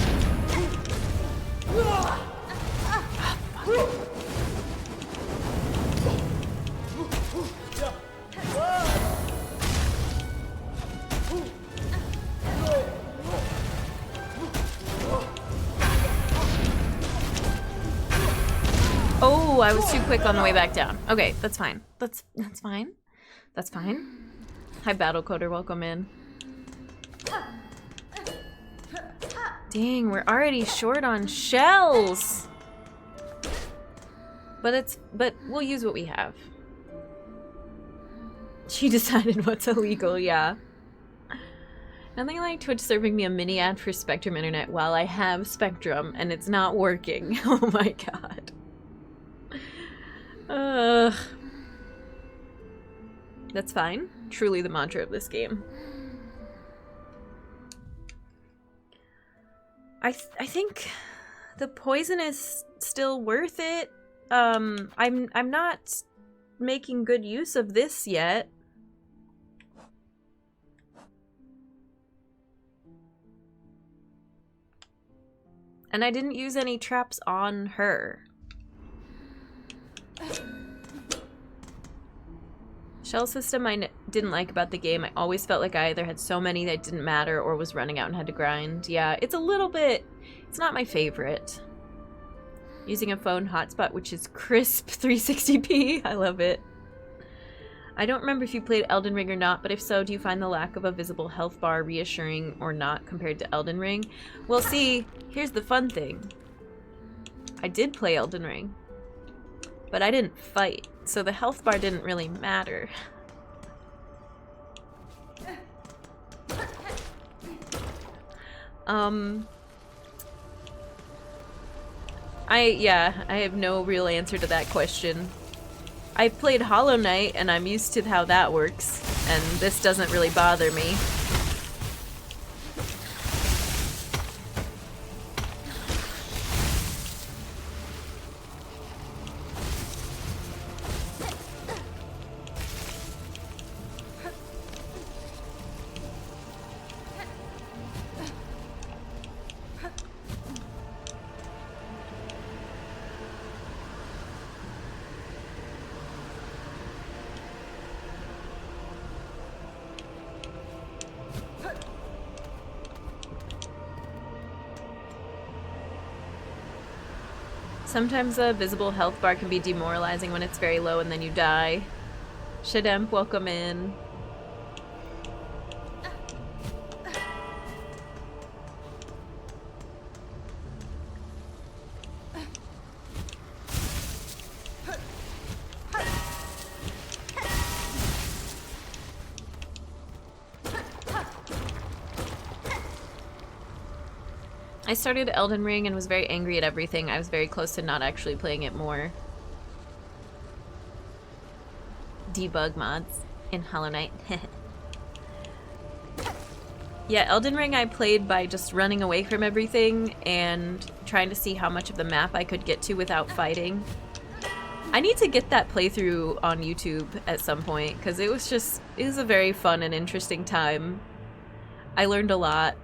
Oh, I was too quick on the way back down. Okay, that's fine. That's fine. That's fine. Hi, Battle Coder, welcome in. Dang, we're already short on shells. But we'll use what we have. She decided what's illegal, yeah. Nothing like Twitch serving me a mini ad for Spectrum Internet while I have Spectrum and it's not working. Oh my god. That's fine. Truly the mantra of this game. I think the poison is still worth it. I'm not making good use of this yet. And I didn't use any traps on her. Shell system I didn't like about the game. I always felt like I either had so many that didn't matter or was running out and had to grind. Yeah, it's a little bit... It's not my favorite. Using a phone hotspot, which is crisp 360p. I love it. I don't remember if you played Elden Ring or not, but if so, do you find the lack of a visible health bar reassuring or not compared to Elden Ring? Well, see, here's the fun thing. I did play Elden Ring, but I didn't fight, so the health bar didn't really matter. I have no real answer to that question. I've played Hollow Knight and I'm used to how that works, and this doesn't really bother me. Sometimes a visible health bar can be demoralizing when it's very low and then you die. Shademp, welcome in. I started Elden Ring and was very angry at everything. I was very close to not actually playing it more. Debug mods in Hollow Knight. Yeah, Elden Ring I played by just running away from everything and trying to see how much of the map I could get to without fighting. I need to get that playthrough on YouTube at some point, because it was a very fun and interesting time. I learned a lot.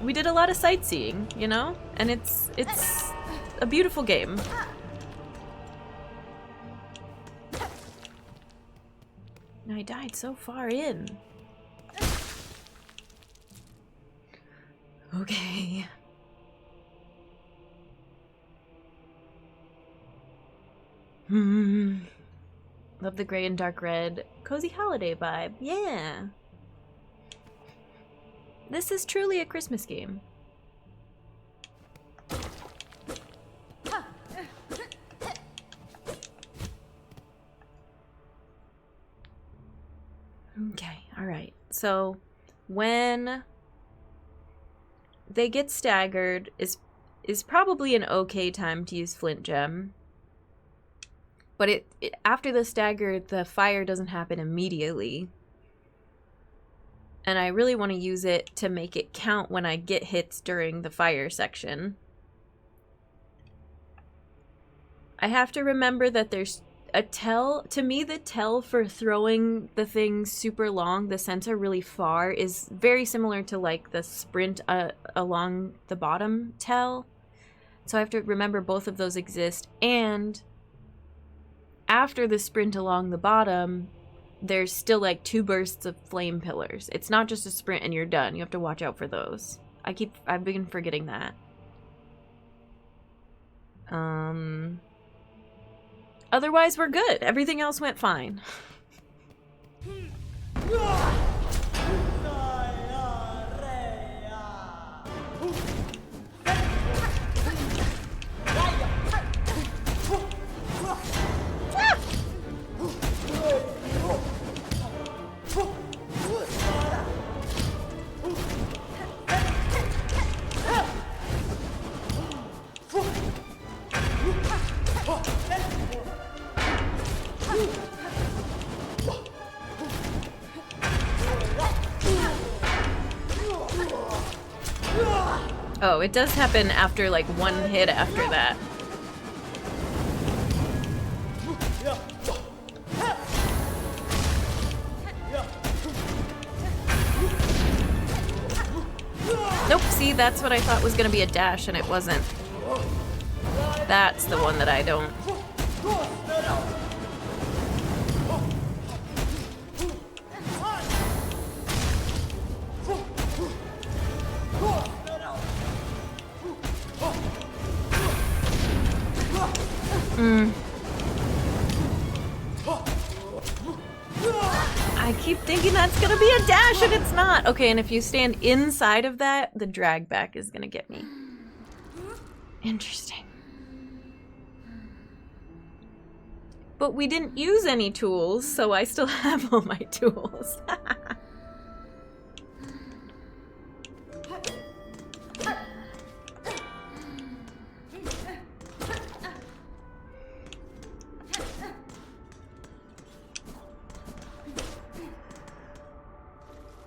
We did a lot of sightseeing, you know? And it's a beautiful game. I died so far in. Okay. Love the gray and dark red. Cozy holiday vibe. Yeah. This is truly a Christmas game. Okay, alright. So, when they get staggered is probably an okay time to use Flint Gem. But after the stagger, the fire doesn't happen immediately. And I really want to use it to make it count when I get hits during the fire section. I have to remember that there's a tell. To me, the tell for throwing the thing super long, the sensor really far, is very similar to like the sprint along the bottom tell. So I have to remember both of those exist. And after the sprint along the bottom, there's still like 2 bursts of flame pillars. It's not just a sprint and you're done. You have to watch out for those. I've been forgetting that. Otherwise, we're good. Everything else went fine. Oh, it does happen after like 1 hit after that. Nope, see, that's what I thought was gonna be a dash and it wasn't. That's the one that I don't. I keep thinking that's gonna be a dash and it's not. Okay, and if you stand inside of that, the drag back is gonna get me. Interesting. But we didn't use any tools, so I still have all my tools.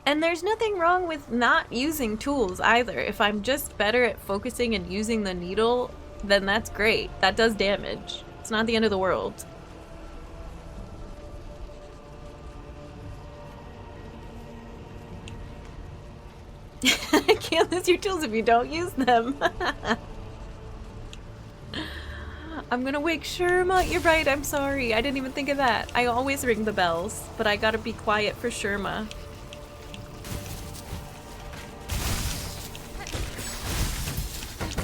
And there's nothing wrong with not using tools either. If I'm just better at focusing and using the needle, then that's great. That does damage. It's not the end of the world. I can't lose your tools if you don't use them. I'm gonna wake Sherma. You're right, I'm sorry. I didn't even think of that. I always ring the bells, but I gotta be quiet for Sherma.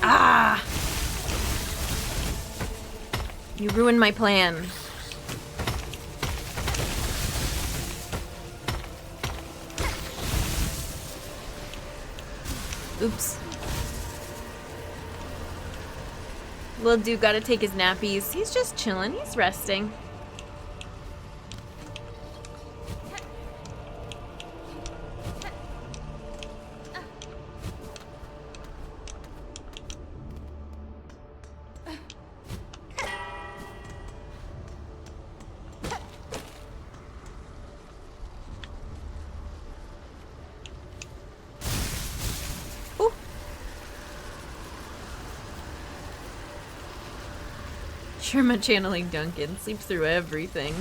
Ah! You ruined my plan. Oops. Little dude gotta take his nappies. He's just chilling. He's resting. Sherma channeling Duncan. Sleeps through everything.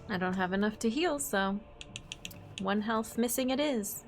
I don't have enough to heal, so 1 health missing it is.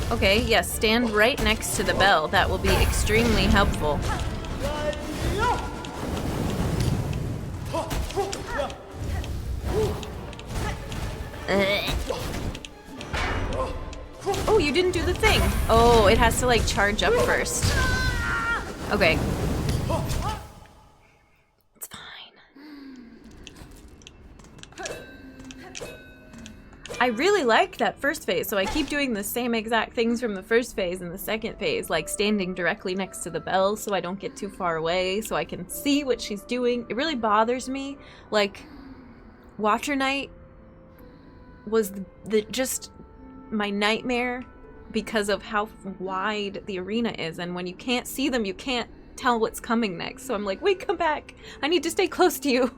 Okay, yes, stand right next to the bell. That will be extremely helpful. Oh, you didn't do the thing. Oh, it has to like charge up first. Okay. It's fine. I really like that first phase, so I keep doing the same exact things from the first phase and the second phase, like standing directly next to the bell so I don't get too far away, so I can see what she's doing. It really bothers me. Like, Watcher Knight was just my nightmare because of how wide the arena is, and when you can't see them, you can't tell what's coming next. So I'm like, wait, come back. I need to stay close to you.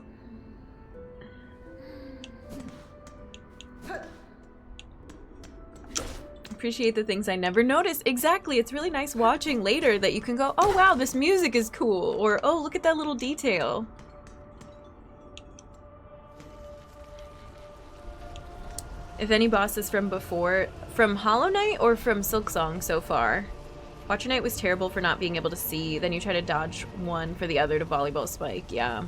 Appreciate the things I never noticed. Exactly. It's really nice watching later that you can go, oh wow, this music is cool, or oh, look at that little detail. If any bosses from before, from Hollow Knight or from Silksong so far? Watcher Knight was terrible for not being able to see, then you try to dodge one for the other to volleyball spike, yeah.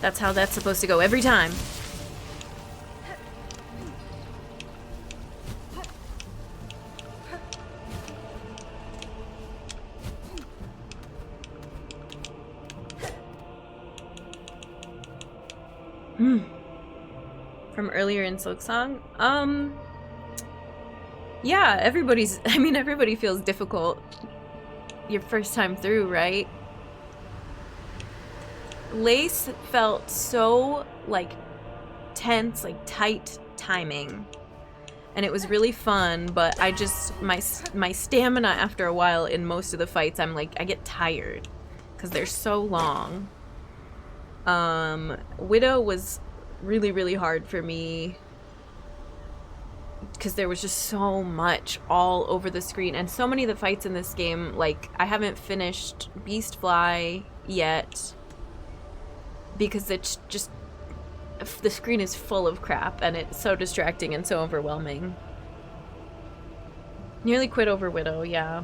That's how that's supposed to go every time. From earlier in Silksong? Yeah, everybody feels difficult your first time through, right? Lace felt so, like, tense, like, tight timing. And it was really fun, but I just, my stamina after a while in most of the fights, I'm like, I get tired. Because they're so long. Widow was really, really hard for me. Because there was just so much all over the screen. And so many of the fights in this game, like, I haven't finished Beastfly yet. Because it's just, the screen is full of crap and it's so distracting and so overwhelming. Nearly quit over Widow, yeah.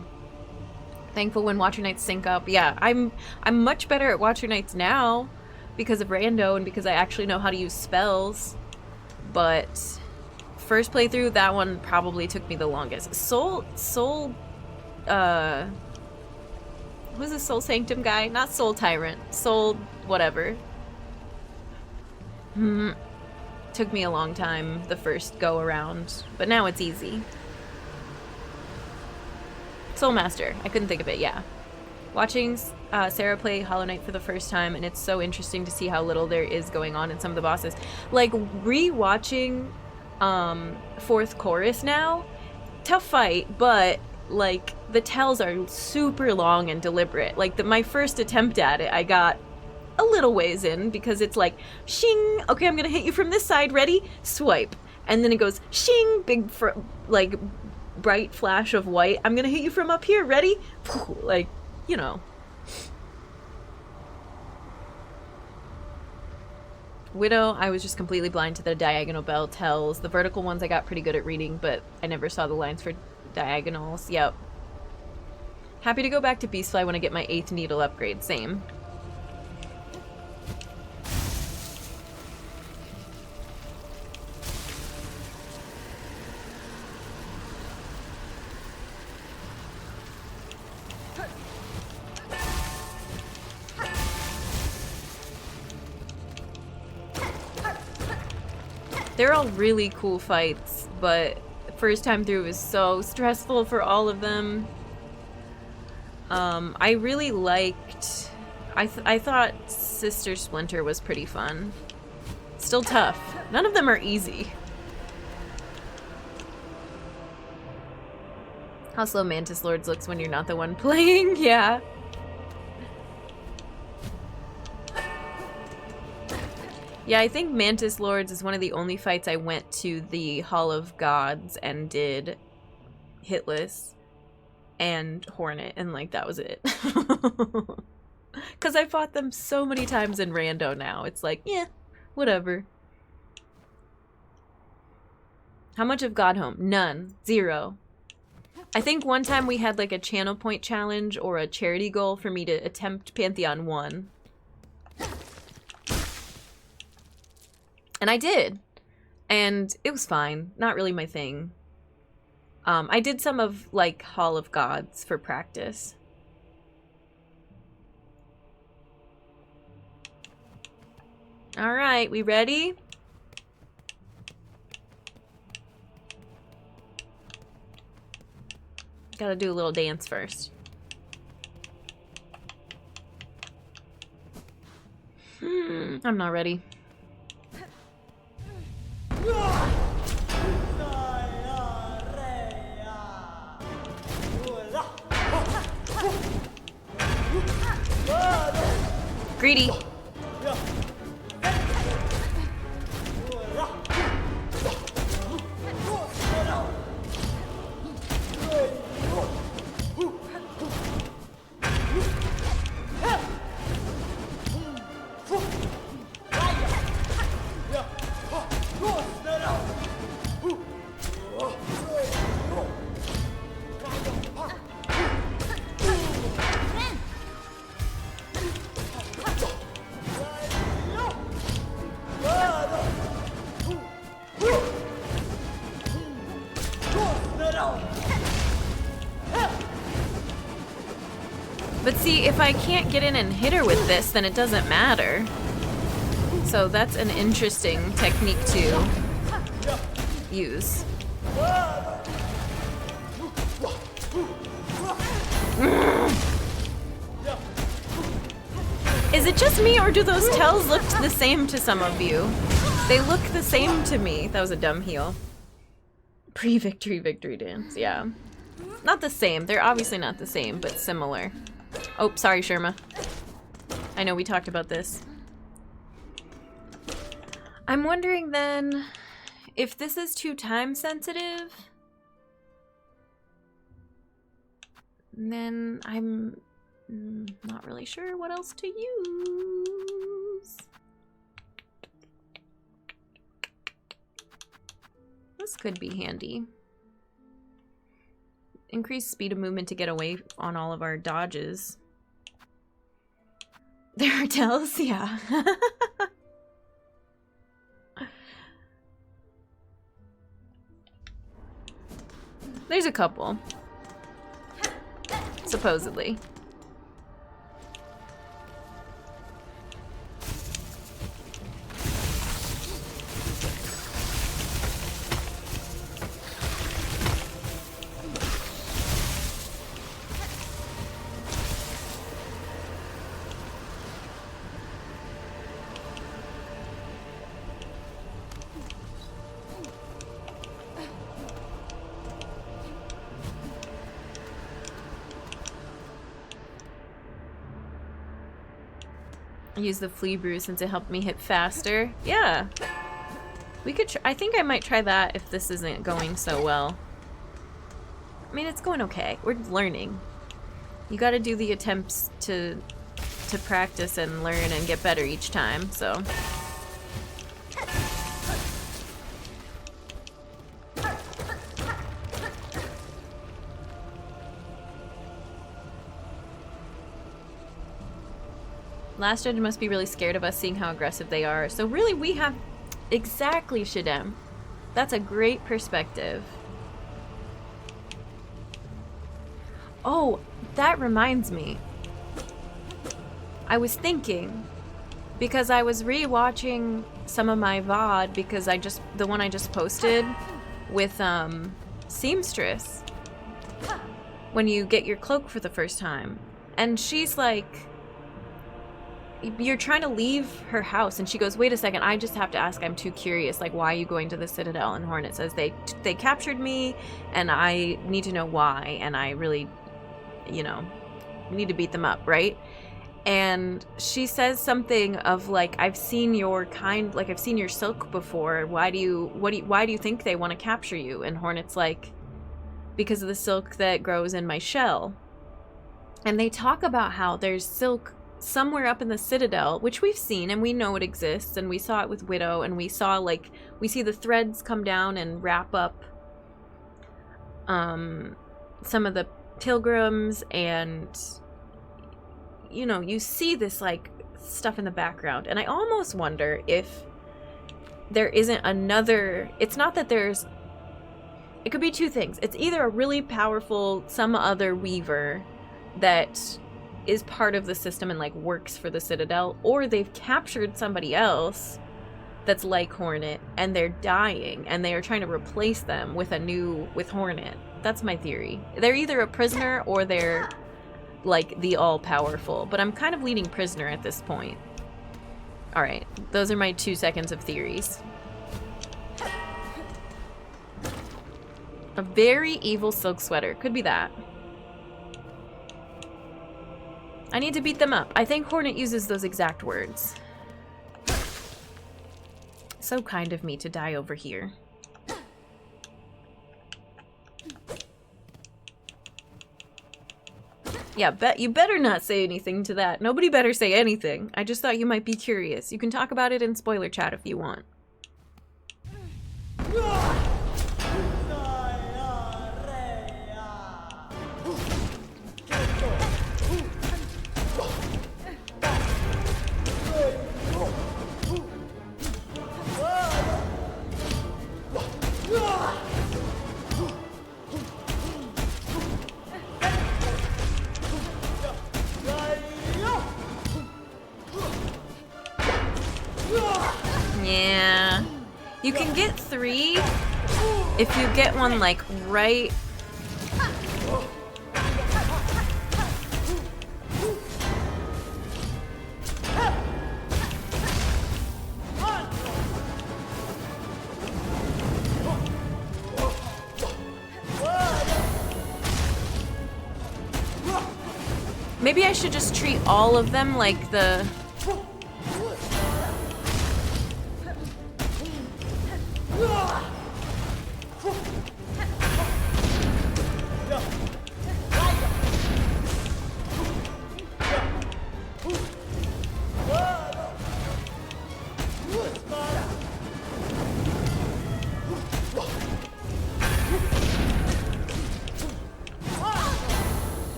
Thankful when Watcher Knights sync up. Yeah, I'm much better at Watcher Knights now because of Rando and because I actually know how to use spells. But first playthrough, that one probably took me the longest. Who's the Soul Sanctum guy? Not Soul Tyrant. Soul whatever. Took me a long time the first go around, but now it's easy. Soul Master, I couldn't think of it, yeah. Watching Sarah play Hollow Knight for the first time, and it's so interesting to see how little there is going on in some of the bosses. Like, re-watching Fourth Chorus now, tough fight, but like, the tells are super long and deliberate. Like, my first attempt at it, I got a little ways in because it's like, shing, okay, I'm gonna hit you from this side, ready? Swipe. And then it goes, shing, big, like, bright flash of white. I'm gonna hit you from up here, ready? Like, you know. Widow, I was just completely blind to the diagonal bell tells. The vertical ones I got pretty good at reading, but I never saw the lines for diagonals. Yep. Happy to go back to Beastfly when I get my 8th needle upgrade. Same. They're all really cool fights, but first time through was so stressful for all of them. I really liked... I thought Sister Splinter was pretty fun. Still tough. None of them are easy. How slow Mantis Lords looks when you're not the one playing, yeah. Yeah, I think Mantis Lords is one of the only fights I went to the Hall of Gods and did hitless and Hornet, and like that was it. Because I fought them so many times in rando now. It's like, yeah, whatever. How much of Godhome? None. 0. I think one time we had like a channel point challenge or a charity goal for me to attempt Pantheon 1. And I did. And it was fine. Not really my thing. I did some of, like, Hall of Gods for practice. Alright, we ready? Gotta do a little dance first. I'm not ready. Greedy. But see, if I can't get in and hit her with this, then it doesn't matter. So that's an interesting technique to use. Is it just me, or do those tells look the same to some of you? They look the same to me. That was a dumb heal. Pre-victory victory dance, yeah. Not the same. They're obviously not the same, but similar. Oh, sorry, Sherma. I know we talked about this. I'm wondering then if this is too time sensitive, then I'm not really sure what else to use. This could be handy. Increase speed of movement to get away on all of our dodges. There are tells, yeah. There's a couple. Supposedly. Use the flea brew since it helped me hit faster. Yeah. We could I think I might try that if this isn't going so well. I mean, it's going okay. We're learning. You gotta do the attempts to practice and learn and get better each time, so. Last judge must be really scared of us seeing how aggressive they are. So really we have... Exactly, Shadem. That's a great perspective. Oh, that reminds me. I was thinking, because I was re-watching some of my VOD, because the one I just posted with Seamstress, when you get your cloak for the first time. And she's like... You're trying to leave her house, and she goes, wait a second, I just have to ask, I'm too curious, like, why are you going to the Citadel? And Hornet says, they captured me, and I need to know why, and I really, you know, need to beat them up, right? And she says something of, like, I've seen your I've seen your silk before, why do you think they want to capture you? And Hornet's like, because of the silk that grows in my shell. And they talk about how there's silk somewhere up in the Citadel, which we've seen and we know it exists, and we saw it with Widow, and we see the threads come down and wrap up some of the pilgrims, and you know, you see this like stuff in the background, and I almost wonder if there isn't another. It's not that there's, it could be two things. It's either a really powerful some other weaver that is part of the system and like works for the Citadel, or they've captured somebody else that's like Hornet and they're dying and they are trying to replace them with Hornet. That's my theory. They're either a prisoner or they're like the all-powerful, but I'm kind of leading prisoner at this point. All right, those are my 2 seconds of theories. A very evil silk sweater, could be that. I need to beat them up. I think Hornet uses those exact words. So kind of me to die over here. Yeah, you better not say anything to that. Nobody better say anything. I just thought you might be curious. You can talk about it in spoiler chat if you want. Yeah. You can get 3 if you get one like right. Maybe I should just treat all of them like the...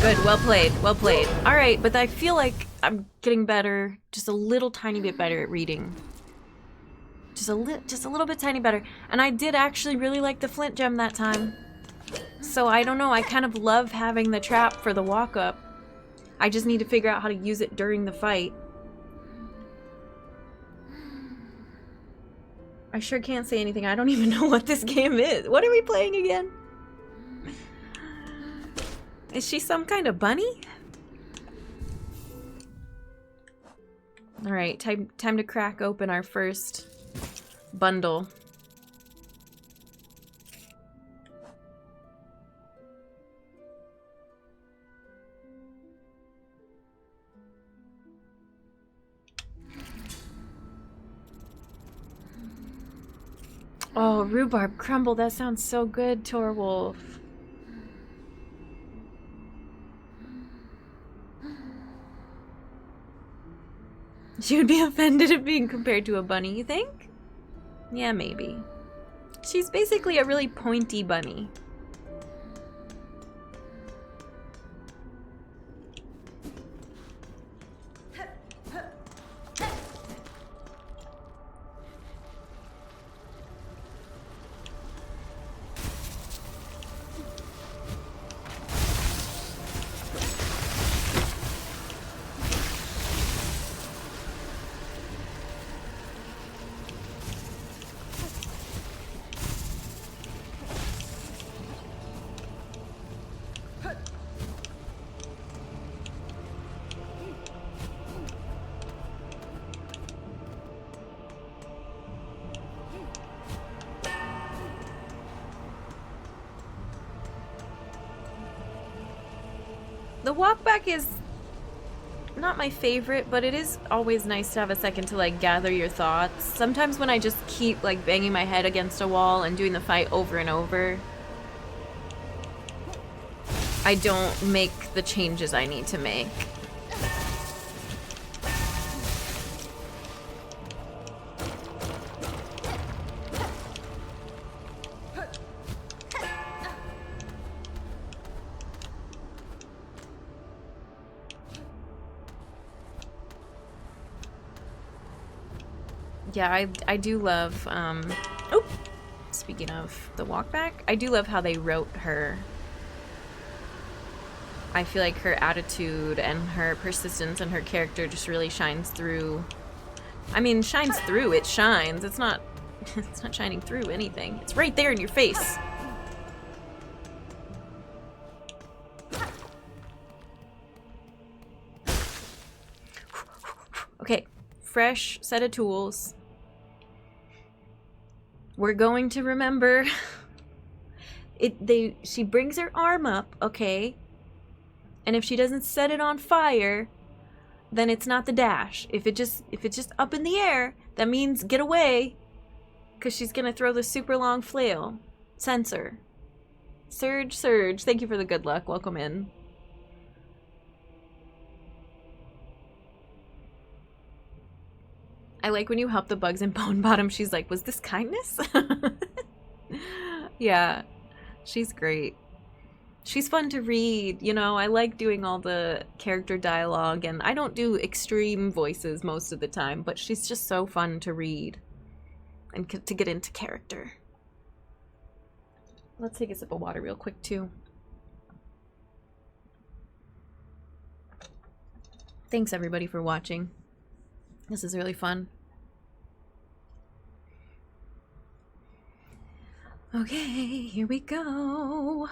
Good, well played, well played. All right, but I feel like I'm getting better, just a little tiny bit better at reading. Just a little bit tiny better. And I did actually really like the flint gem that time. So I don't know, I kind of love having the trap for the walk up. I just need to figure out how to use it during the fight. I sure can't say anything. I don't even know what this game is. What are we playing again? Is she some kind of bunny? All right, time to crack open our first bundle. Oh, rhubarb crumble, that sounds so good, Torwolf. She would be offended at being compared to a bunny, you think? Yeah, maybe. She's basically a really pointy bunny. The walkback is not my favorite, but it is always nice to have a second to like gather your thoughts. Sometimes when I just keep like banging my head against a wall and doing the fight over and over, I don't make the changes I need to make. Yeah, I do love, oh, speaking of the walkback, I do love how they wrote her. I feel like her attitude and her persistence and her character just really shines through. I mean, shines through, it shines. It's not shining through anything. It's right there in your face. Okay, fresh set of tools. We're going to remember she brings her arm up, okay? And if she doesn't set it on fire, then it's not the dash. If it's just up in the air, that means get away, cuz she's going to throw the super long flail. Sensor. Surge, thank you for the good luck. Welcome in. I like when you help the bugs in Bone Bottom, she's like, was this kindness? Yeah, she's great. She's fun to read, you know, I like doing all the character dialogue, and I don't do extreme voices most of the time, but she's just so fun to read and to get into character. Let's take a sip of water real quick, too. Thanks, everybody, for watching. This is really fun. Okay, here we go.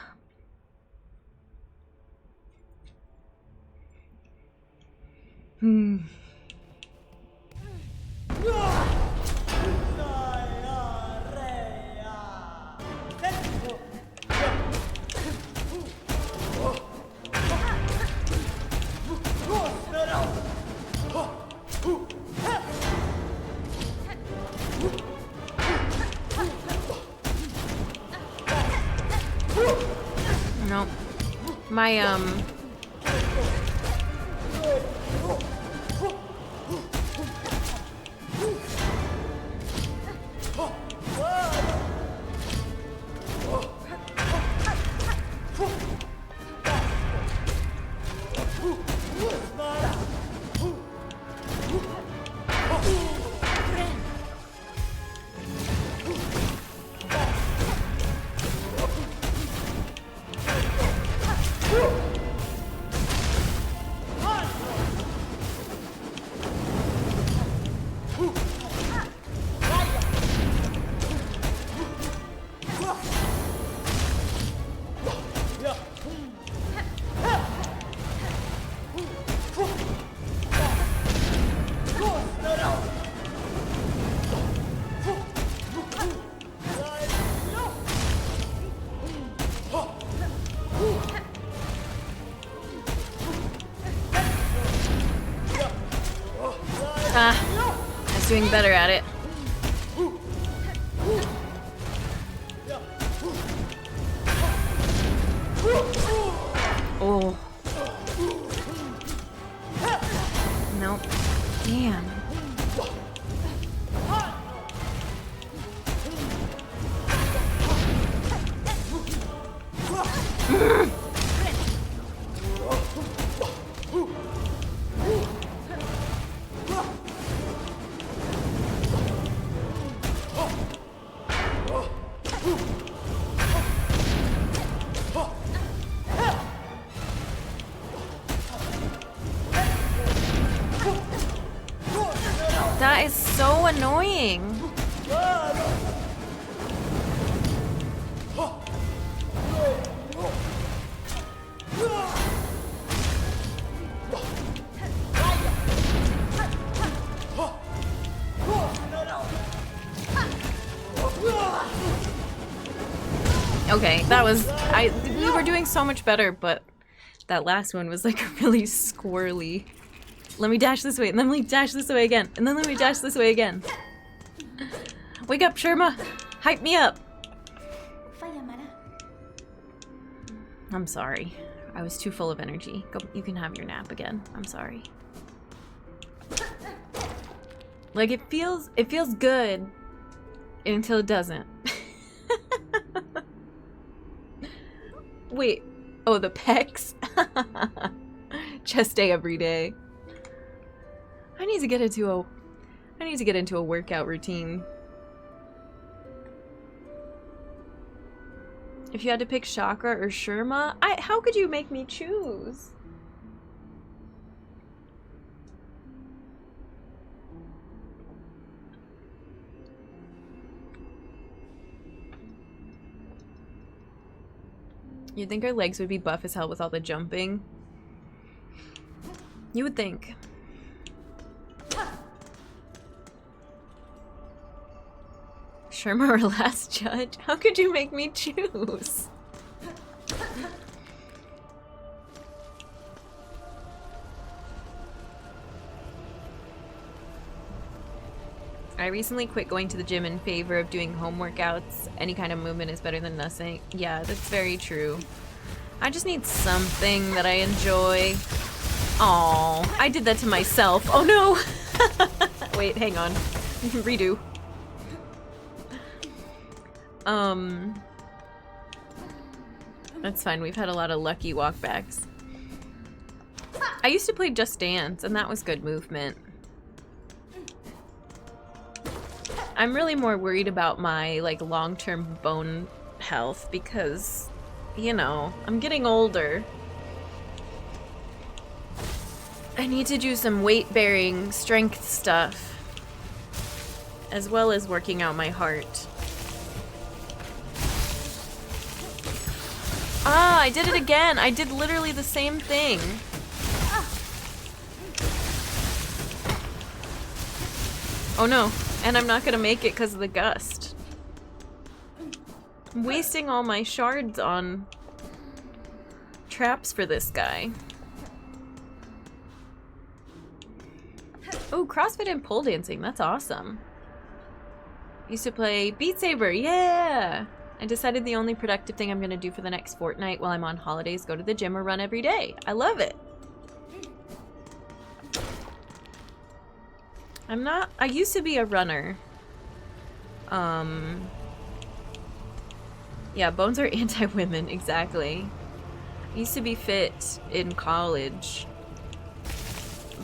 Nope. My, I was doing better at it. Oh. Nope. Damn. That is so annoying. Okay, that was we were doing so much better, but that last one was like really squirrely. Let me dash this way, and then let me dash this way again, and then let me dash this way again. Wake up, Sherma! Hype me up! I'm sorry. I was too full of energy. Go, you can have your nap again. I'm sorry. Like, it feels good until it doesn't. Wait. Oh, the pecs? Chest day every day. I need to get into a workout routine. If you had to pick Chakra or Sherma, how could you make me choose? You'd think our legs would be buff as hell with all the jumping. You would think. Sherma or Last Judge? How could you make me choose? I recently quit going to the gym in favor of doing home workouts. Any kind of movement is better than nothing. Yeah, that's very true. I just need something that I enjoy. Aw, I did that to myself. Oh no! Wait, hang on. Redo. That's fine. We've had a lot of lucky walkbacks. I used to play Just Dance, and that was good movement. I'm really more worried about my, like, long-term bone health because, you know, I'm getting older. I need to do some weight-bearing strength stuff, as well as working out my heart. Ah, I did it again! I did literally the same thing. Oh no, and I'm not gonna make it because of the gust. I'm wasting all my shards on traps for this guy. Oh, CrossFit and pole dancing, that's awesome. Used to play Beat Saber, yeah! I decided the only productive thing I'm gonna do for the next fortnight while I'm on holidays, go to the gym or run every day. I love it. I used to be a runner. Yeah, bones are anti-women, exactly. I used to be fit in college,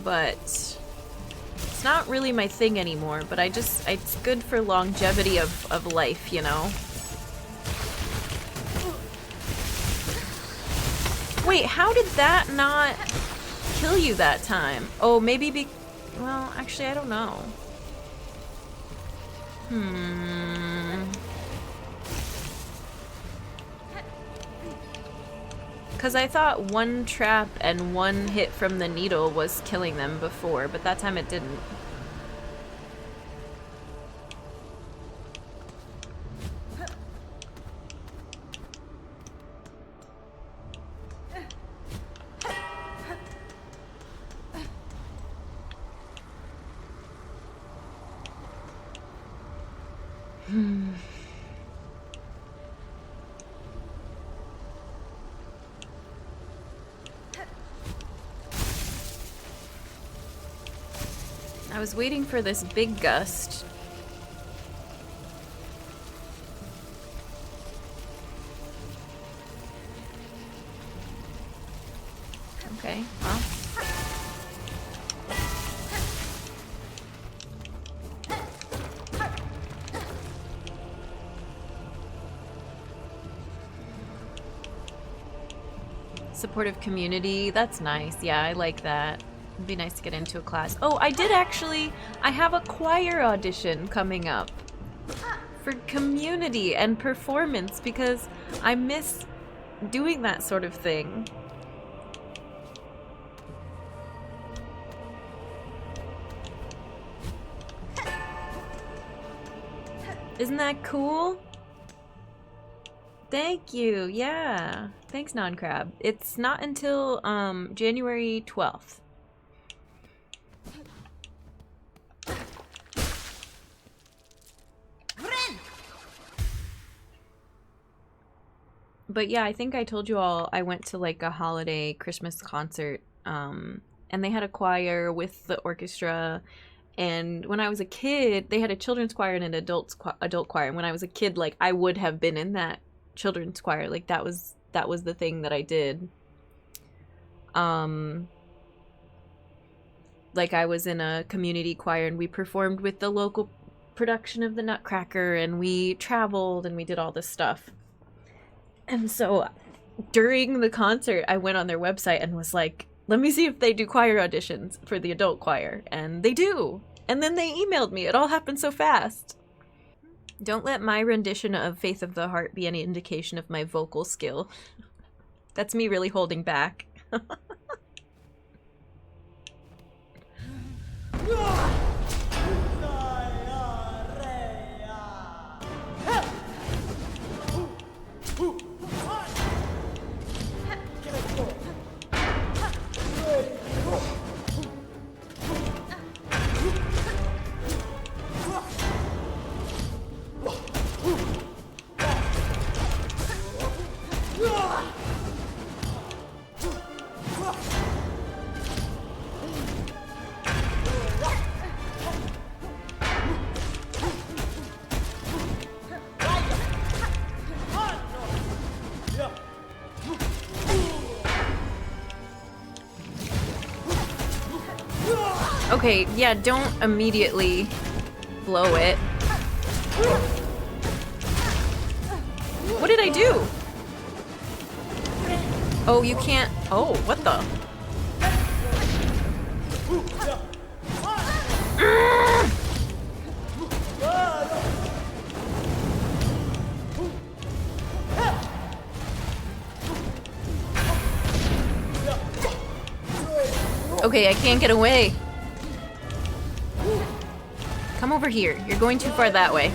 but it's not really my thing anymore, but it's good for longevity of life, you know? Wait, how did that not kill you that time? Oh, maybe well, actually, I don't know. Because I thought one trap and one hit from the needle was killing them before, but that time it didn't. I was waiting for this big gust. Okay, well. Supportive community, that's nice. Yeah, I like that. It'd be nice to get into a class. Oh, I have a choir audition coming up for community and performance because I miss doing that sort of thing. Isn't that cool? Thank you. Yeah. Thanks, Non-Crab. It's not until January 12th. But yeah, I think I told you all I went to like a holiday Christmas concert, and they had a choir with the orchestra. And when I was a kid, they had a children's choir and an adult choir. And when I was a kid, like I would have been in that children's choir. Like that was the thing that I did. Like I was in a community choir and we performed with the local production of the Nutcracker and we traveled and we did all this stuff. And so during the concert, I went on their website and was like, let me see if they do choir auditions for the adult choir. And they do. And then they emailed me. It all happened so fast. Don't let my rendition of Faith of the Heart be any indication of my vocal skill. That's me really holding back. Okay, yeah, don't immediately blow it. What did I do? Oh, you can't. Oh, what the? Okay, I can't get away. Come over here. You're going too far that way.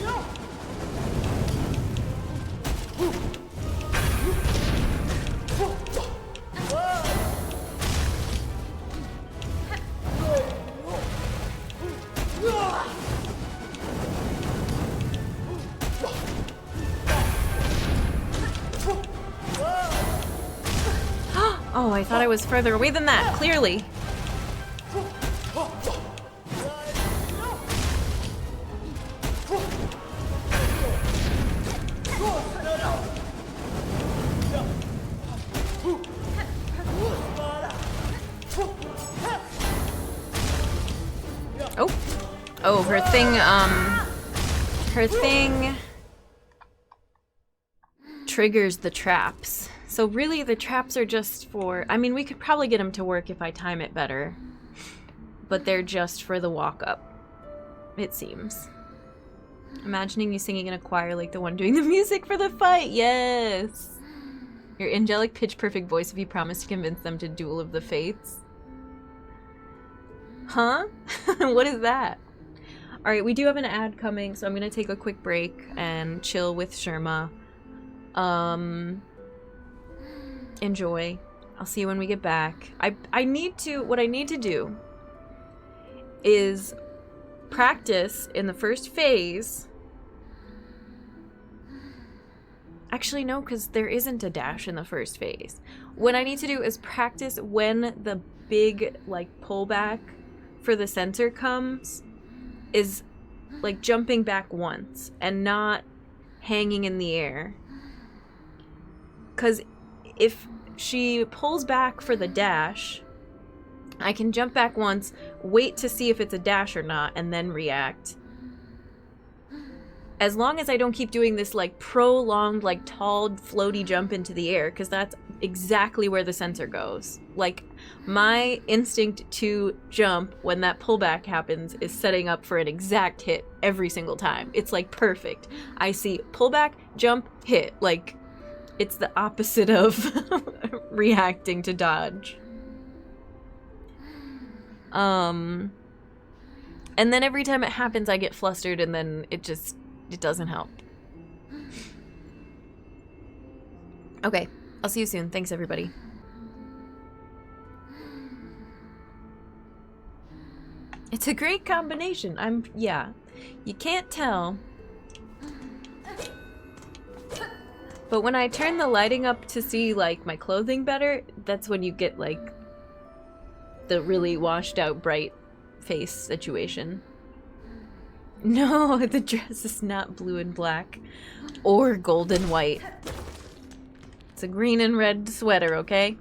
Oh, I thought I was further away than that, clearly. Oh, her thing triggers the traps. So really the traps are just for, I mean, we could probably get them to work if I time it better, but they're just for the walk up, it seems. Imagining you singing in a choir like the one doing the music for the fight. Yes. Your angelic pitch perfect voice if you promise to convince them to Duel of the Fates. Huh? What is that? Alright, we do have an ad coming, so I'm gonna take a quick break and chill with Sherma. Enjoy. I'll see you when we get back. What I need to do is practice in the first phase. Actually, no, because there isn't a dash in the first phase. What I need to do is practice when the big, like, pullback for the sensor comes is like jumping back once and not hanging in the air. Because if she pulls back for the dash, I can jump back once, wait to see if it's a dash or not, and then react. As long as I don't keep doing this like prolonged, like tall, floaty jump into the air, because that's exactly where the sensor goes. Like, my instinct to jump when that pullback happens is setting up for an exact hit every single time. It's like perfect. I see pullback, jump, hit. Like, it's the opposite of reacting to dodge. And then every time it happens, I get flustered, and then it doesn't help. Okay, I'll see you soon. Thanks, everybody. It's a great combination. Yeah. You can't tell. But when I turn the lighting up to see, like, my clothing better, that's when you get, like, the really washed out bright face situation. No, the dress is not blue and black or gold and white. It's a green and red sweater, okay?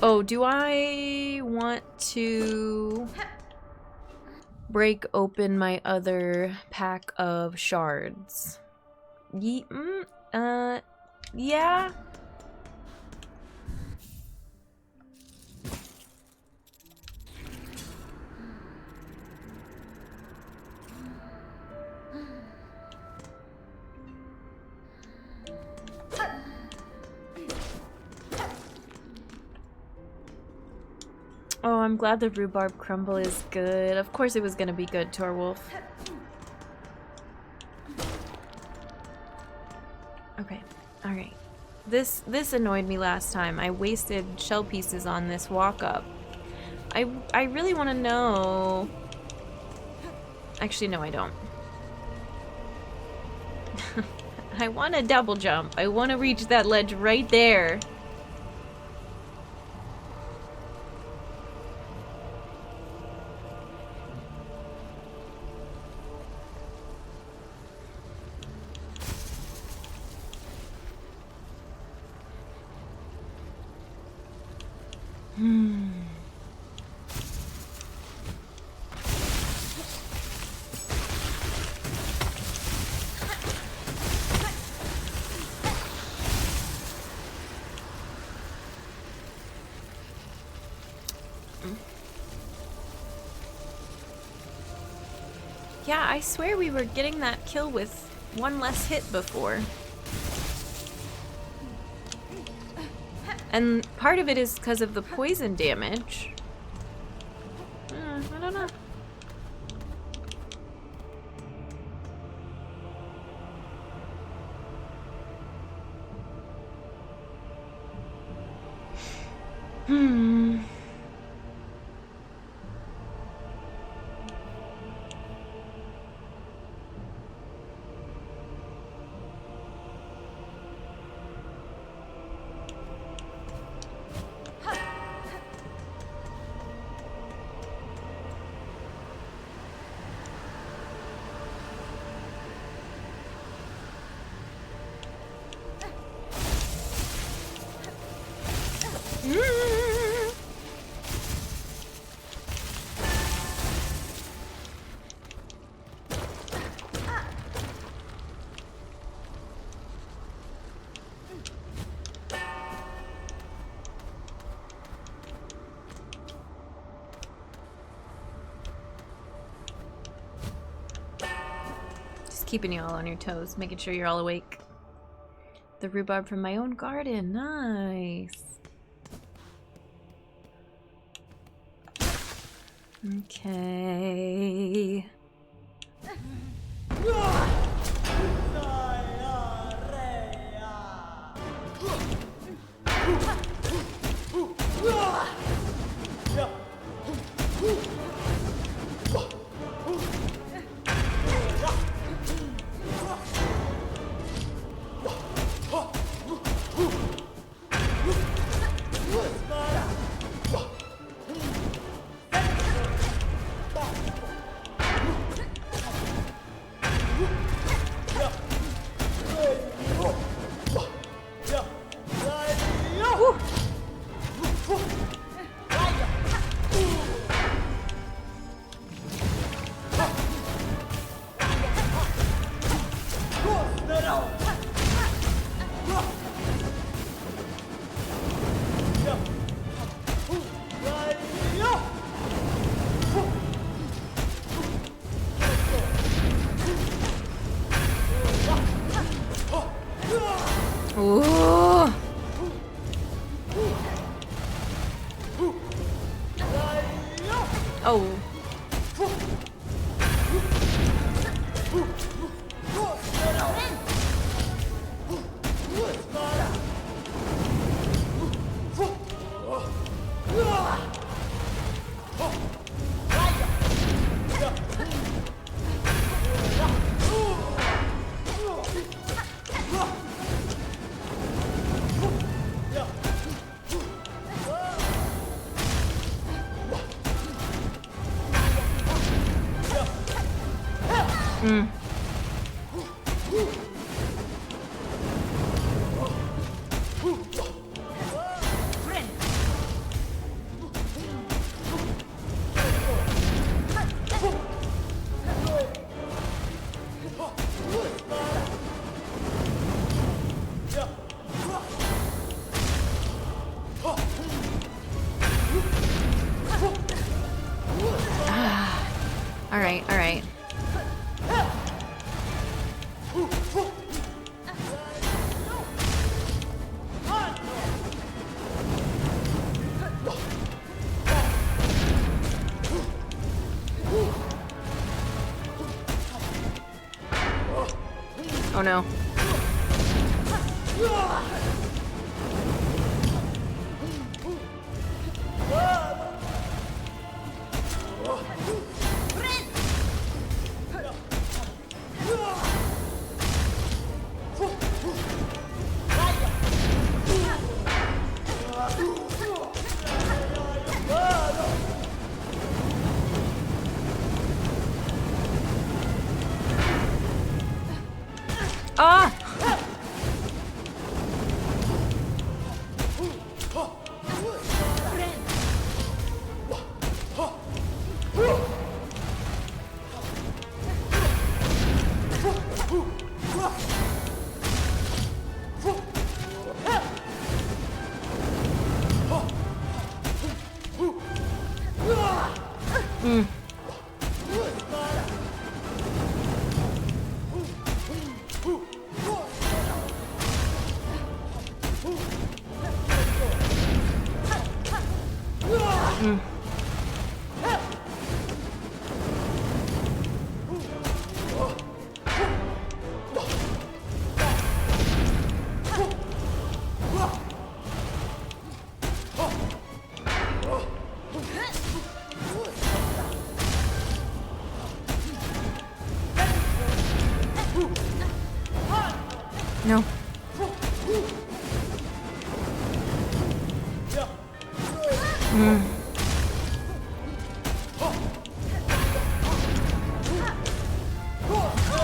Oh, do I want to break open my other pack of shards? Yeah. Oh, I'm glad the rhubarb crumble is good. Of course it was gonna be good, Torwolf. Okay, alright. This annoyed me last time. I wasted shell pieces on this walk up. I really want to know... Actually, no, I don't. I want to double jump. I want to reach that ledge right there. Yeah, I swear we were getting that kill with one less hit before. And part of it is because of the poison damage. I don't know. Keeping you all on your toes, making sure you're all awake. The rhubarb from my own garden, nice. Okay. Ooh. Oh. Mm. All right, all right. Oh no. Ah! Mm. Mm. No. Mm.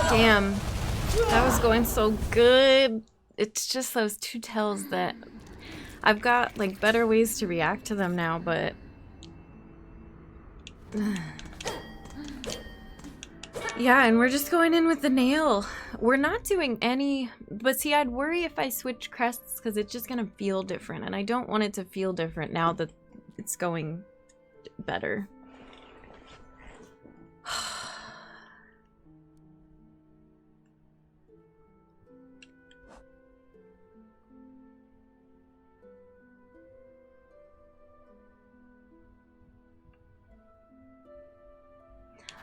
Damn. That was going so good. It's just those two tells that I've got like better ways to react to them now, but yeah, and we're just going in with the nail. We're not doing any, but see, I'd worry if I switch crests because it's just gonna feel different, and I don't want it to feel different now that it's going better.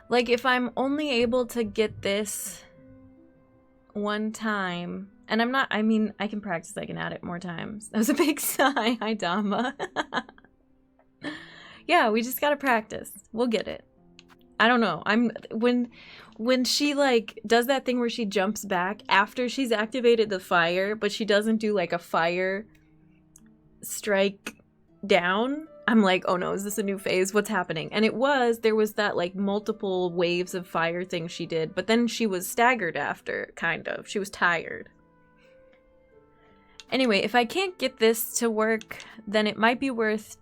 Like, if I'm only able to get this one time, and I'm not, I mean, I can practice, I can add it more times. That was a big sigh. Hi, Dama. Yeah, we just gotta practice. We'll get it. I don't know. When she, like, does that thing where she jumps back after she's activated the fire, but she doesn't do, like, a fire strike down, I'm like, oh no, is this a new phase? What's happening? And there was that like multiple waves of fire thing she did, but then she was staggered after, kind of. She was tired. Anyway, if I can't get this to work, then it might be worth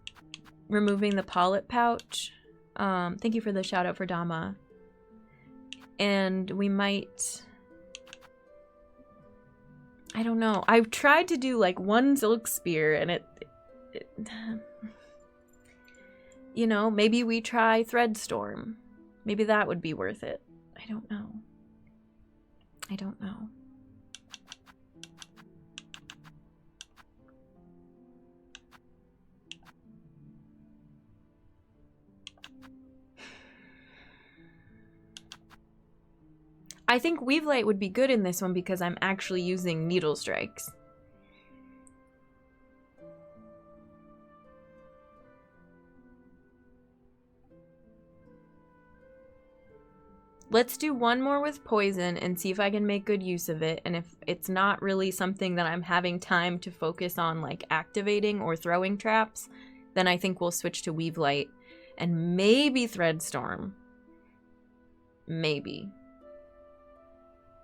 removing the polyp pouch. Thank you for the shout out for Dama. And we might... I don't know. I've tried to do like one silk spear and it you know, maybe we try Threadstorm. Maybe that would be worth it. I don't know. I don't know. I think Weave Light would be good in this one because I'm actually using needle strikes. Let's do one more with poison and see if I can make good use of it. And if it's not really something that I'm having time to focus on, like activating or throwing traps, then I think we'll switch to Weave Light and maybe Threadstorm. Maybe.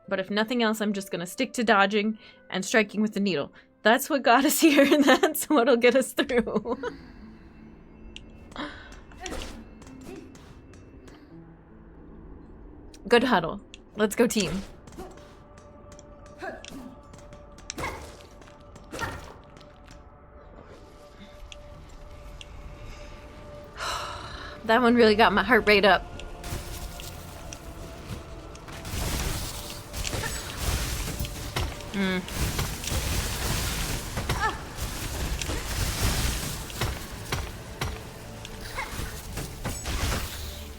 But if nothing else, I'm just gonna stick to dodging and striking with the needle. That's what got us here, and that's what'll get us through. Good huddle. Let's go team. That one really got my heart rate up.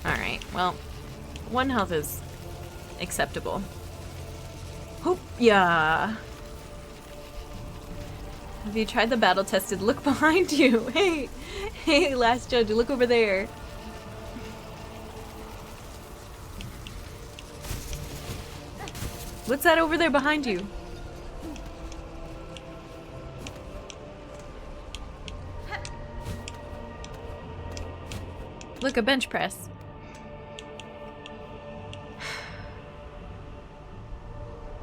Alright, well, 1 health is acceptable. Hoop, yeah. Have you tried the battle tested? Look behind you. Hey, hey, last judge, look over there. What's that over there behind you? Look, a bench press.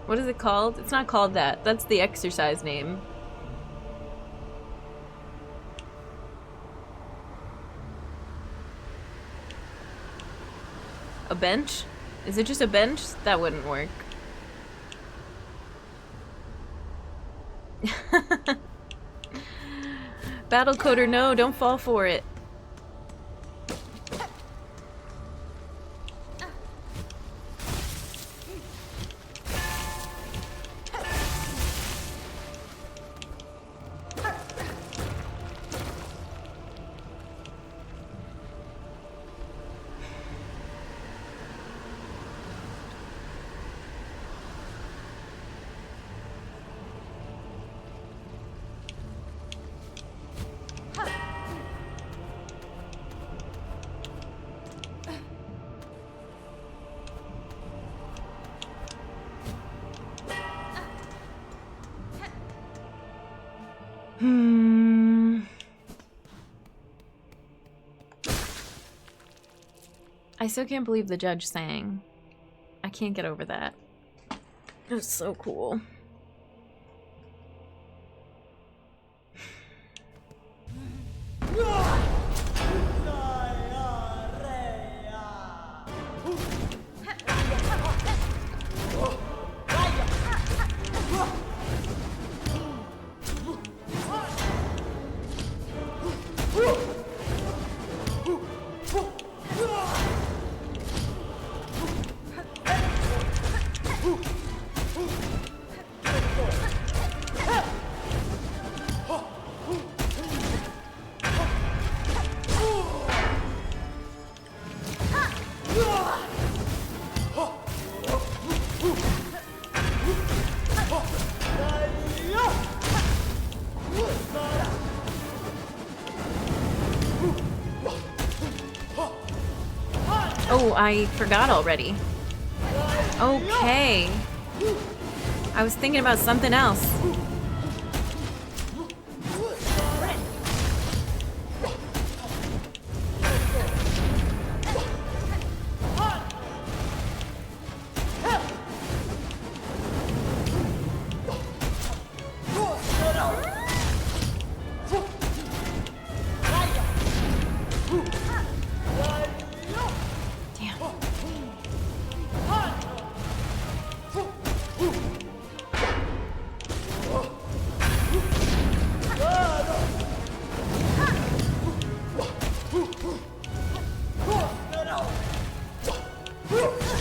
What is it called? It's not called that. That's the exercise name. A bench? Is it just a bench? That wouldn't work. Battle coder, no, don't fall for it. I still can't believe the judge sang. I can't get over that. It was so cool. Oh, I forgot already. Okay. I was thinking about something else.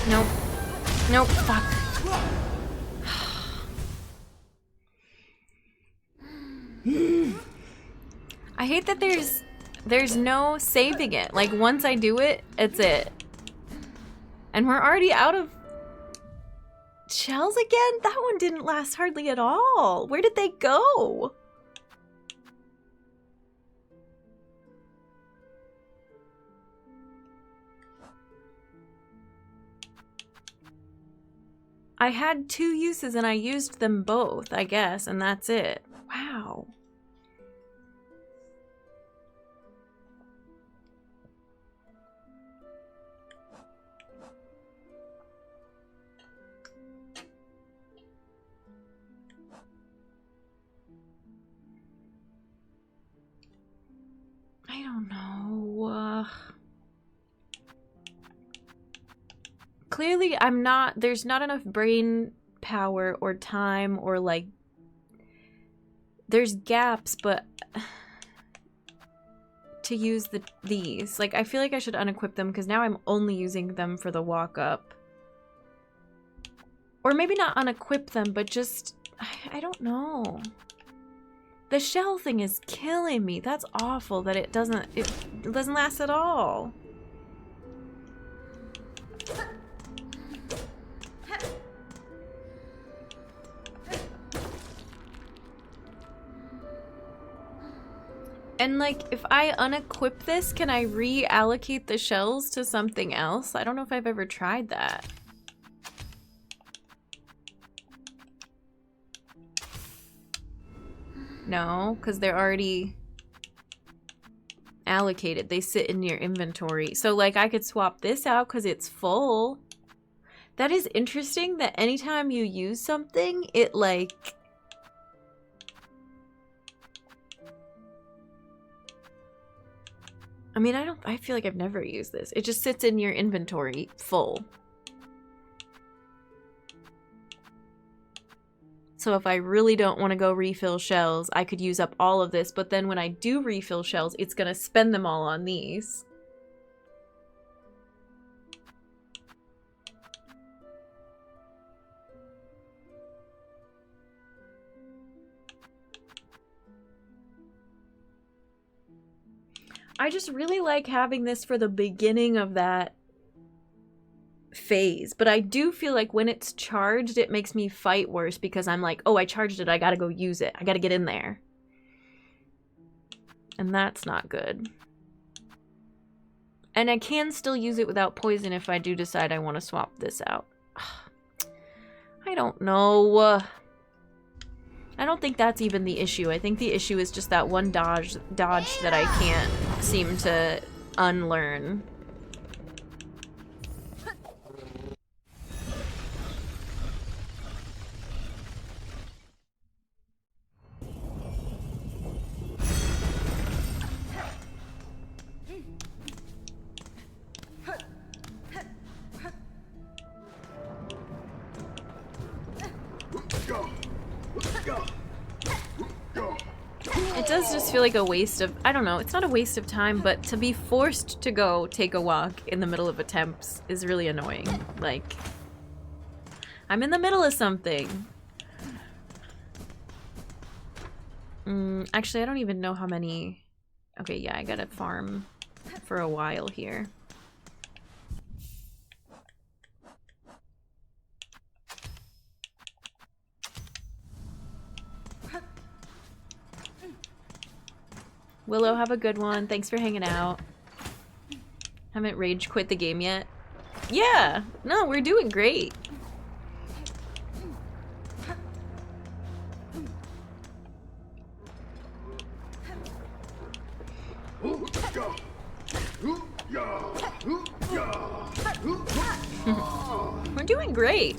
Nope. Nope, fuck. I hate that there's no saving it. Like, once I do it, it's it. And we're already out of shells again? That one didn't last hardly at all. Where did they go? I had 2 uses and I used them both, I guess, and that's it. Wow. I don't know. Clearly, there's not enough brain power or time or like, there's gaps, but to use these. Like, I feel like I should unequip them because now I'm only using them for the walk up. Or maybe not unequip them, but just, I don't know. The shell thing is killing me. That's awful that it doesn't last at all. And like, if I unequip this, can I reallocate the shells to something else? I don't know if I've ever tried that. No, because they're already allocated. They sit in your inventory. So like, I could swap this out because it's full. That is interesting that anytime you use something, it like... I mean, I feel like I've never used this. It just sits in your inventory full. So if I really don't want to go refill shells, I could use up all of this, but then when I do refill shells, it's gonna spend them all on these. I just really like having this for the beginning of that phase, but I do feel like when it's charged, it makes me fight worse because I'm like, oh, I charged it, I gotta go use it. I gotta get in there. And that's not good. And I can still use it without poison if I do decide I want to swap this out. I don't know. I don't think that's even the issue. I think the issue is just that one dodge that I can't seem to unlearn. It does just feel like a waste of, I don't know, it's not a waste of time, but to be forced to go take a walk in the middle of attempts is really annoying. Like, I'm in the middle of something. Actually, I don't even know how many. Okay, yeah, I gotta farm for a while here. Willow, have a good one. Thanks for hanging out. Haven't rage quit the game yet? Yeah! No, we're doing great. We're doing great.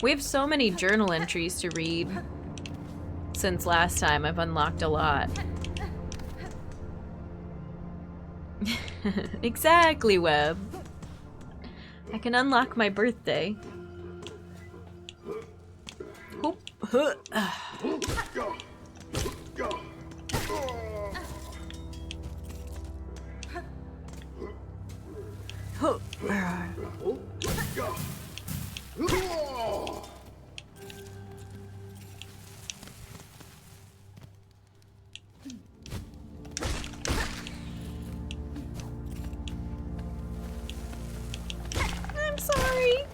We have so many journal entries to read. Since last time, I've unlocked a lot. Exactly, Web. I can unlock my birthday. Hoop. sorry.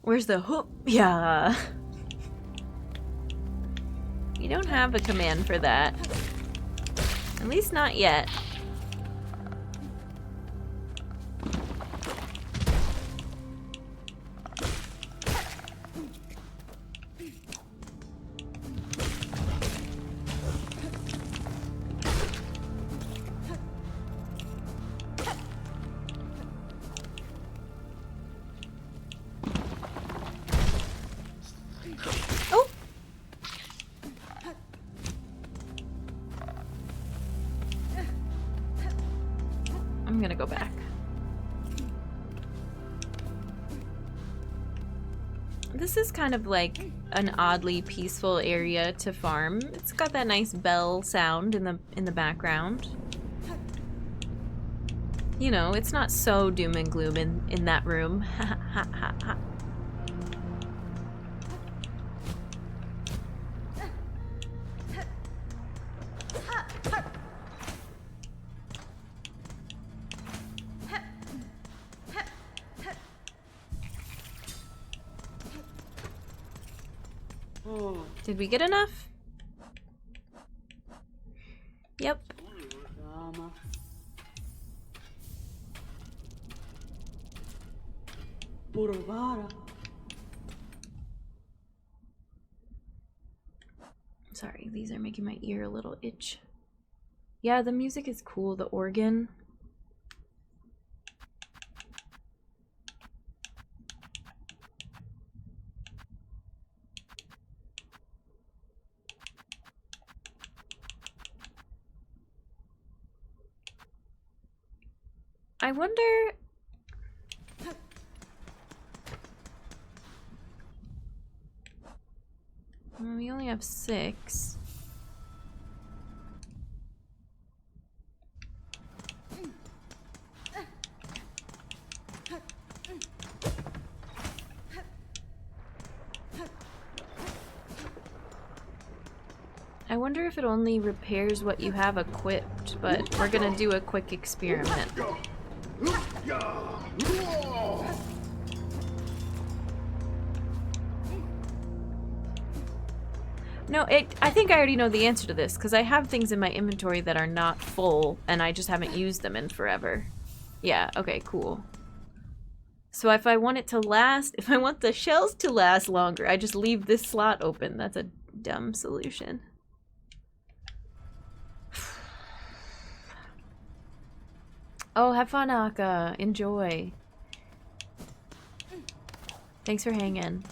Where's the hoop? Yeah. You don't have a command for that. At least not yet. I'm gonna go back. This is kind of like an oddly peaceful area to farm. It's got that nice bell sound in the background. You know, it's not so doom and gloom in that room. Ha ha ha ha. Did we get enough? Yep. Sorry, these are making my ear a little itch. Yeah, the music is cool, the organ. I wonder... Well, we only have 6. I wonder if it only repairs what you have equipped, but we're gonna do a quick experiment. No, I think I already know the answer to this, because I have things in my inventory that are not full, and I just haven't used them in forever. Yeah, okay, cool. So if I want it to last, if I want the shells to last longer, I just leave this slot open. That's a dumb solution. Oh, have fun, Aka. Enjoy. Thanks for hanging.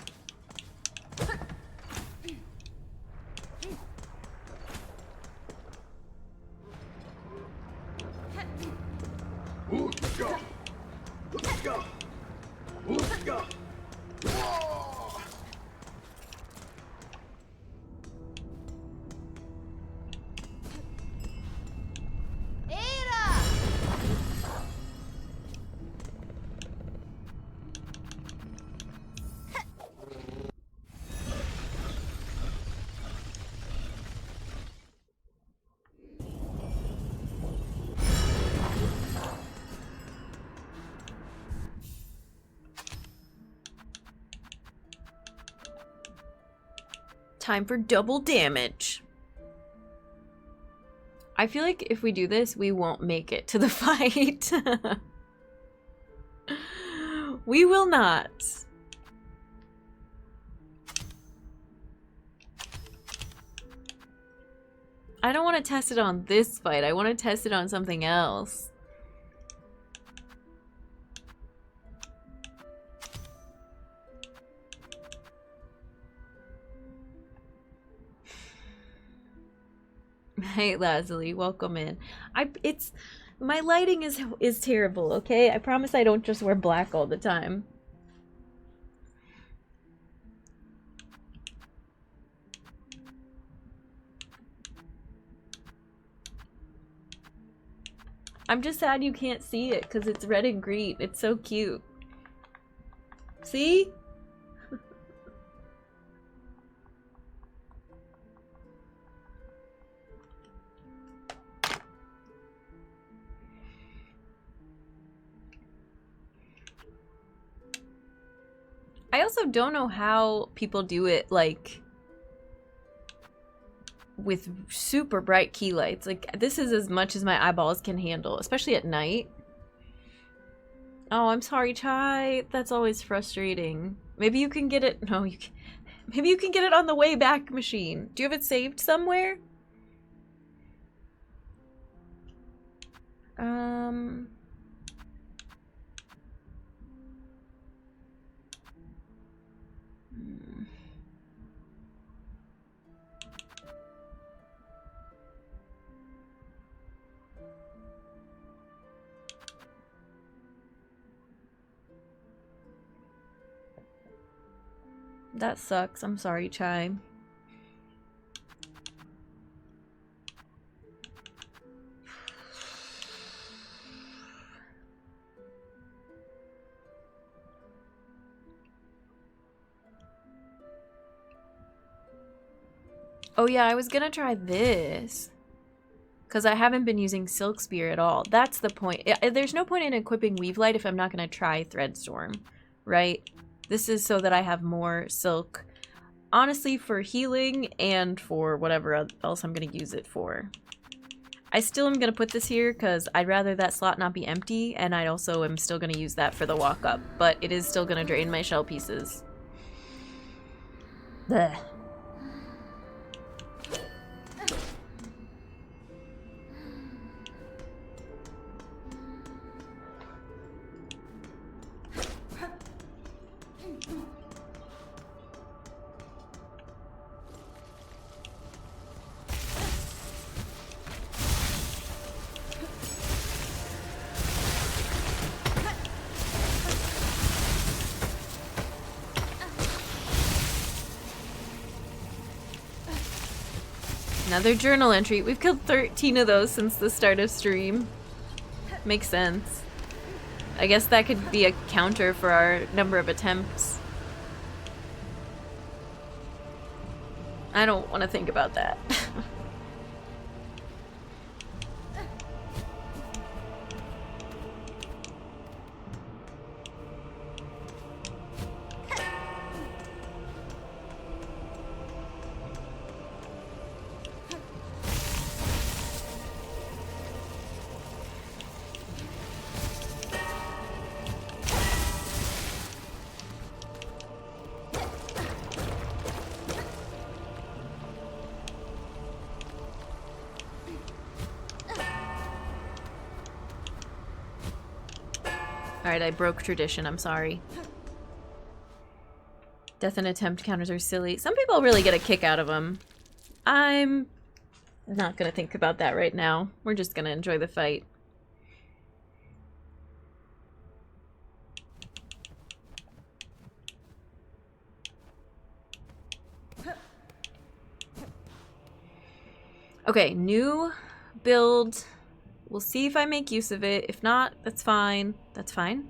Time for double damage. I feel like if we do this, we won't make it to the fight. We will not. I don't want to test it on this fight. I want to test it on something else. Hey Lazuli, welcome in. My lighting is terrible, okay? I promise I don't just wear black all the time. I'm just sad you can't see it because it's red and green. It's so cute. See? I also don't know how people do it, like, with super bright key lights. Like, this is as much as my eyeballs can handle, especially at night. Oh, I'm sorry, Chai. That's always frustrating. Maybe you can get it... No, you can... Maybe you can get it on the way back machine. Do you have it saved somewhere? That sucks. I'm sorry, Chai. Oh yeah, I was gonna try this. Because I haven't been using Silk Spear at all. That's the point. There's no point in equipping Weave Light if I'm not gonna try Threadstorm, right? This is so that I have more silk, honestly, for healing and for whatever else I'm going to use it for. I still am going to put this here because I'd rather that slot not be empty, and I also am still going to use that for the walk up, but it is still going to drain my shell pieces. Blech. Another journal entry. We've killed 13 of those since the start of stream. Makes sense. I guess that could be a counter for our number of attempts. I don't want to think about that. Alright, I broke tradition, I'm sorry. Death and attempt counters are silly. Some people really get a kick out of them. I'm not gonna think about that right now. We're just gonna enjoy the fight. Okay, new build. We'll see if I make use of it. If not, that's fine. That's fine.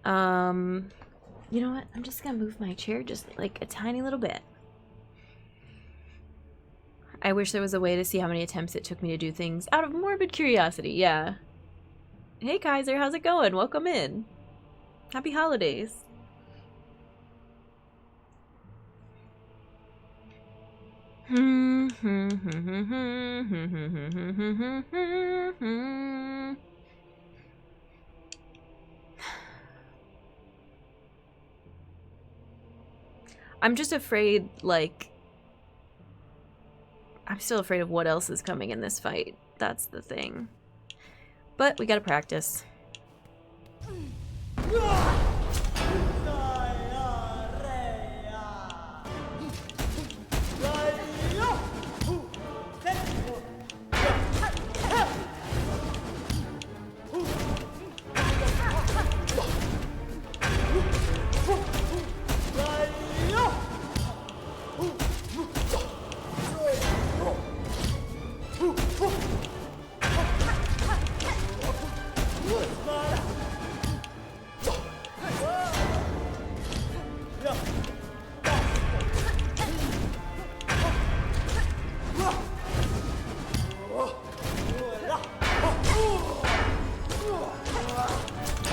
You know what? I'm just gonna move my chair just like a tiny little bit. I wish there was a way to see how many attempts it took me to do things out of morbid curiosity. Yeah. Hey Kaiser, how's it going? Welcome in. Happy holidays. I'm just afraid, like, I'm still afraid of what else is coming in this fight. That's the thing. But we gotta practice.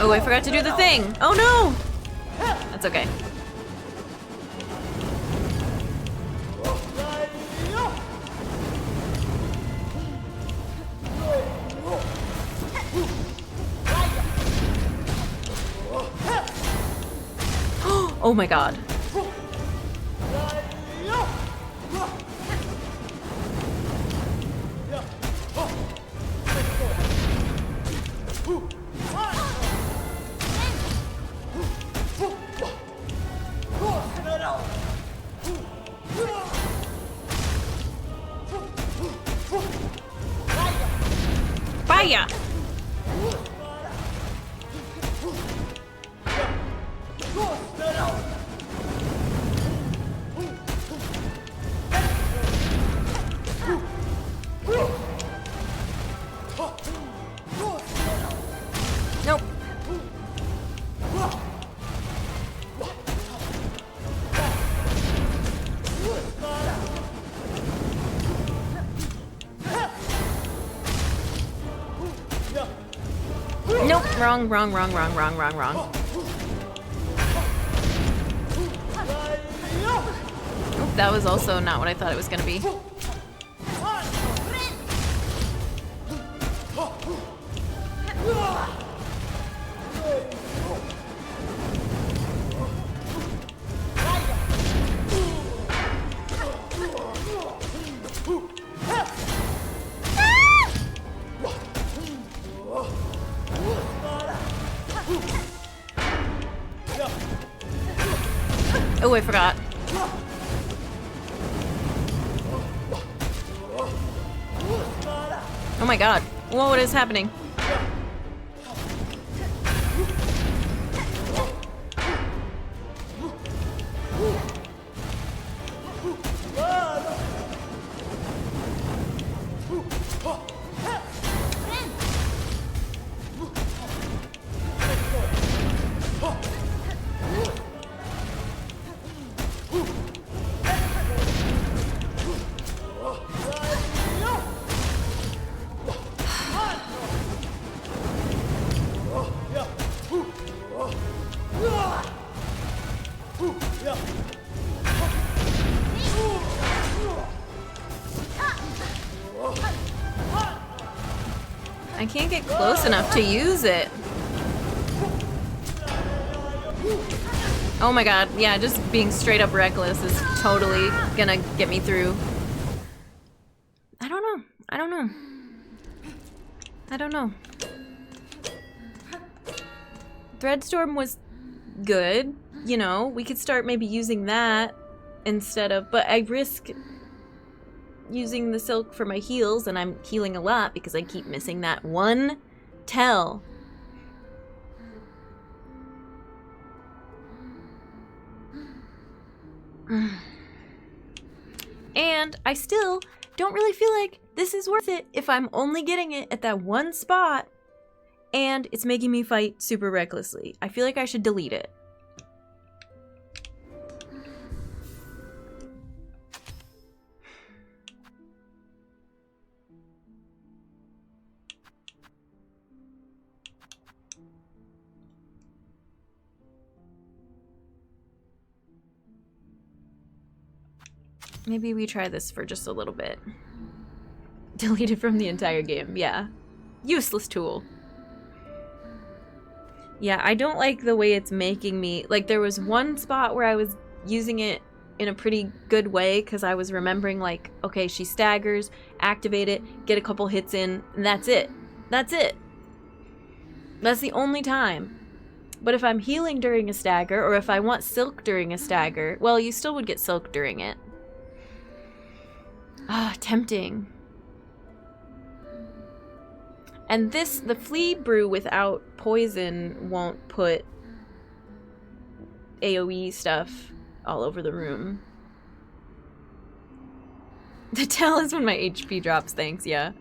Oh, I forgot to do the thing. Oh no! That's okay. Oh my god. Fire! Nope. Nope, wrong. Oop, that was also not what I thought it was gonna be. Oh, I forgot. Oh my god. Whoa, what is happening? I can't get close enough to use it. Oh my god, yeah, just being straight up reckless is totally gonna get me through. I don't know. Threadstorm was good, you know, we could start maybe using that instead of, but I risk using the silk for my heals, and I'm healing a lot because I keep missing that one tell. And I still don't really feel like this is worth it if I'm only getting it at that one spot and it's making me fight super recklessly. I feel like I should delete it. Maybe we try this for just a little bit. Deleted from the entire game, yeah. Useless tool. Yeah, I don't like the way it's making me... Like, there was one spot where I was using it in a pretty good way because I was remembering, like, okay, she staggers, activate it, get a couple hits in, and that's it. That's it. That's the only time. But if I'm healing during a stagger, or if I want silk during a stagger, well, you still would get silk during it. Ah, tempting. And this, the flea brew without poison won't put AoE stuff all over the room. The tell is when my HP drops, thanks, yeah.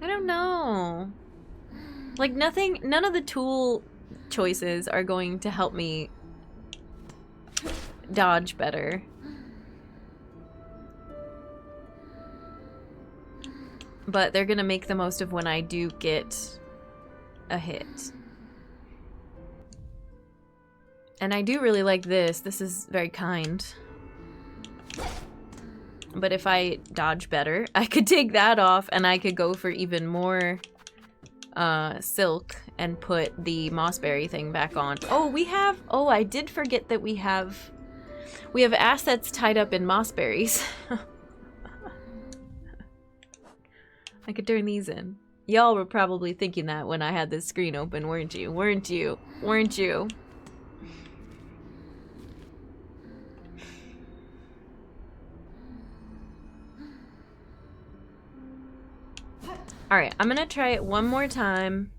I don't know. Like, none of the tool choices are going to help me dodge better. But they're gonna make the most of when I do get a hit. And I do really like this. This is very kind. But if I dodge better, I could take that off and I could go for even more silk and put the mossberry thing back on. Oh, we have... Oh, I did forget that we have assets tied up in mossberries. I could turn these in. Y'all were probably thinking that when I had this screen open, weren't you? Weren't you? Weren't you? Alright, I'm gonna try it one more time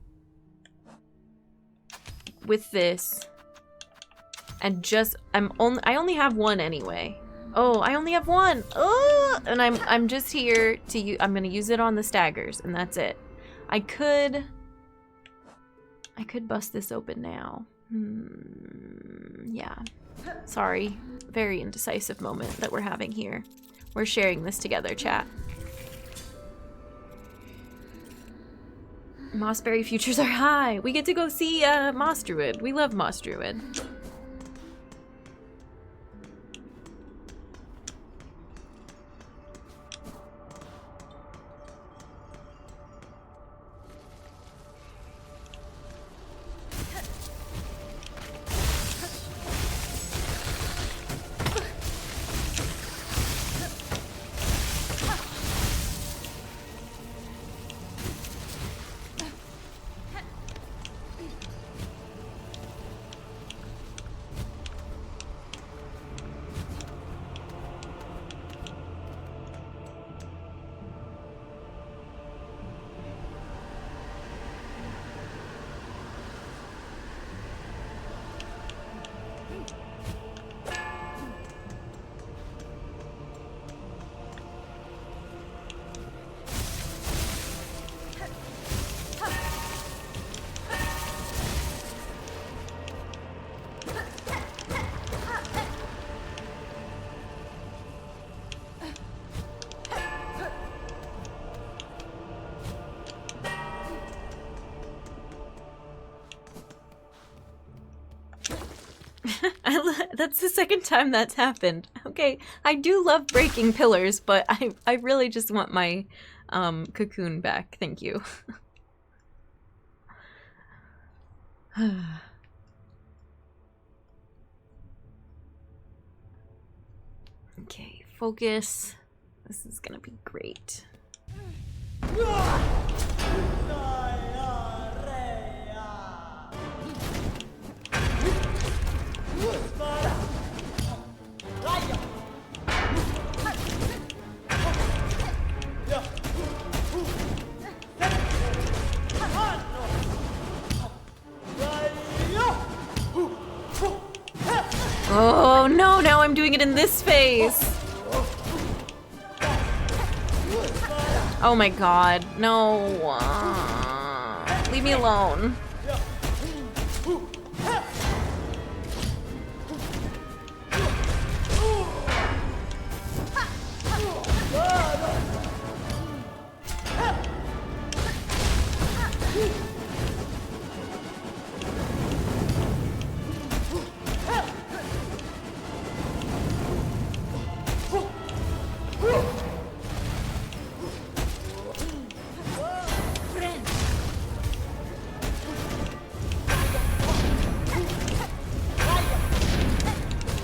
with this. And just I only have one anyway. Oh, I only have one. Oh, and I'm just here to I'm gonna use it on the staggers, and that's it. I could bust this open now. Yeah. Sorry. Very indecisive moment that we're having here. We're sharing this together, chat. Mossberry futures are high. We get to go see Moss Druid. We love Moss Druid. That's the second time that's happened. Okay, I do love breaking pillars, but I really just want my cocoon back. Thank you. Okay, focus. This is gonna be great. Oh no, now I'm doing it in this phase. Oh my god, no. Leave me alone.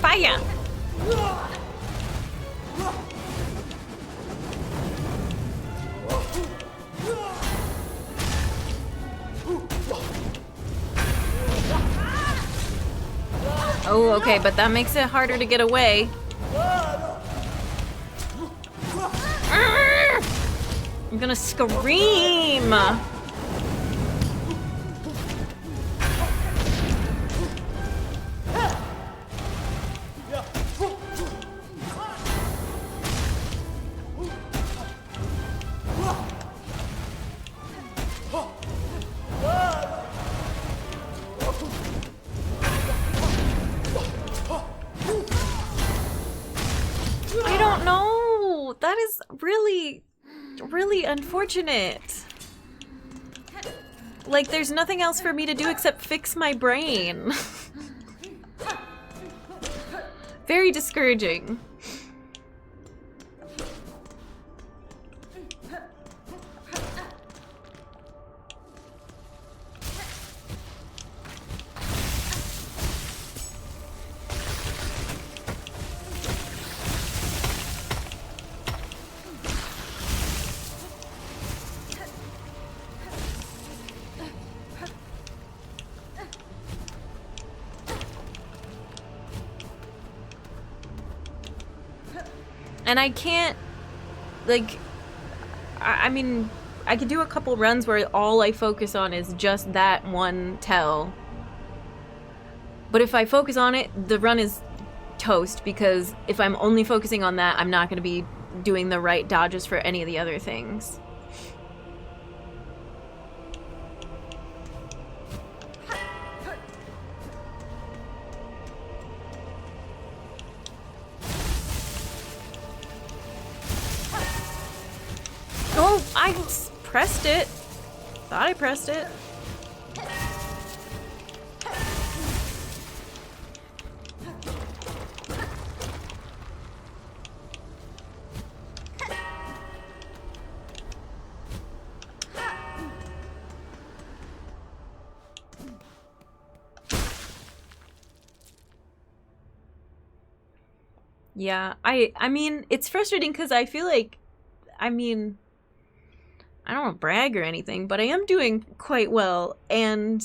Fire! Oh, okay, but that makes it harder to get away. I'm gonna scream! I don't know! That is really, really unfortunate. Like, there's nothing else for me to do except fix my brain. Very discouraging. And I can't, like, I mean, I could do a couple runs where all I focus on is just that one tell. But if I focus on it, the run is toast, because if I'm only focusing on that, I'm not going to be doing the right dodges for any of the other things. Oh, I pressed it. Thought I pressed it. Yeah, I mean, it's frustrating because I feel like, I mean, I don't want to brag or anything, but I am doing quite well, and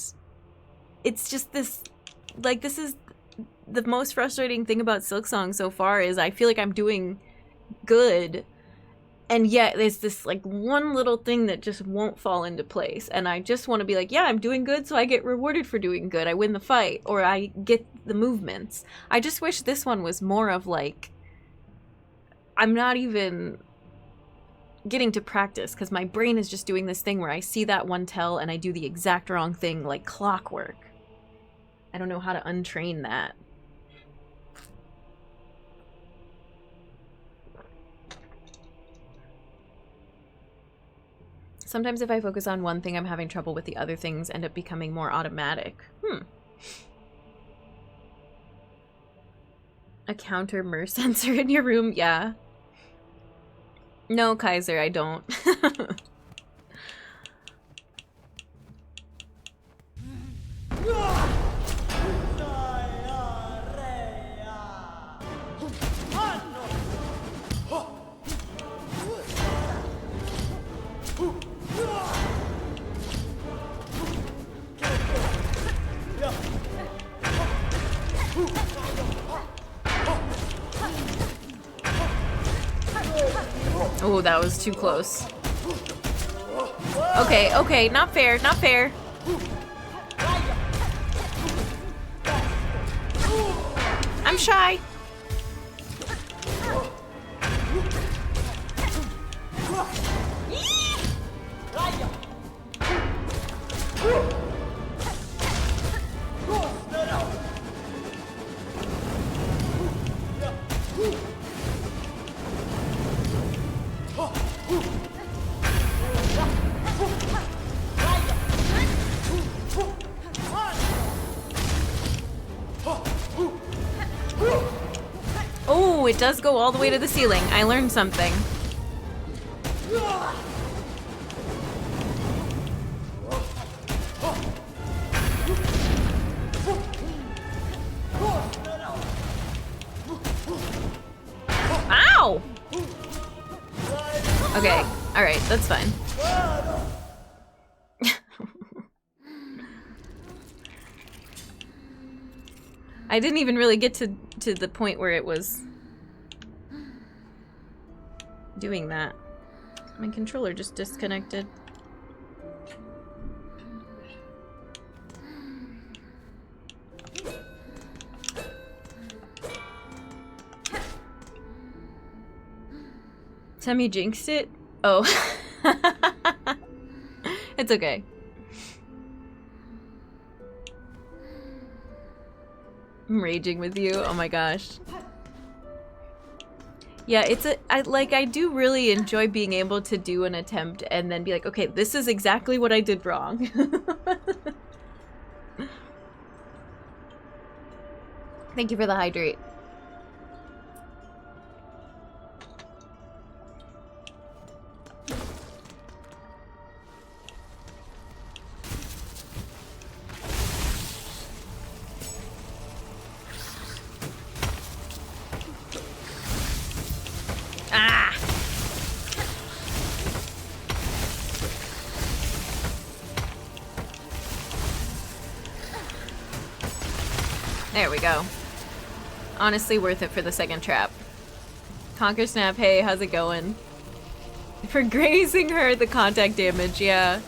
it's just this, like, this is the most frustrating thing about Silksong so far, is I feel like I'm doing good, and yet there's this, like, one little thing that just won't fall into place, and I just want to be like, yeah, I'm doing good, so I get rewarded for doing good. I win the fight, or I get the movements. I just wish this one was more of, like, I'm not even getting to practice, because my brain is just doing this thing where I see that one tell and I do the exact wrong thing like clockwork. I don't know how to untrain that. Sometimes if I focus on one thing, I'm having trouble with the other things end up becoming more automatic. A counter MER sensor in your room? Yeah. No, Kaiser, I don't. Oh, that was too close. Okay, okay, not fair, not fair. I'm shy. Oh, it does go all the way to the ceiling. I learned something. Ow! Okay, alright, that's fine. I didn't even really get to the point where it was doing that. My controller just disconnected. Temmie jinxed it? Oh. It's okay. I'm raging with you. Oh my gosh. Yeah, I do really enjoy being able to do an attempt and then be like, okay, this is exactly what I did wrong. Thank you for the hydrate. There we go. Honestly worth it for the second trap. Conquer Snap, hey, how's it going? For grazing her, the contact damage, yeah.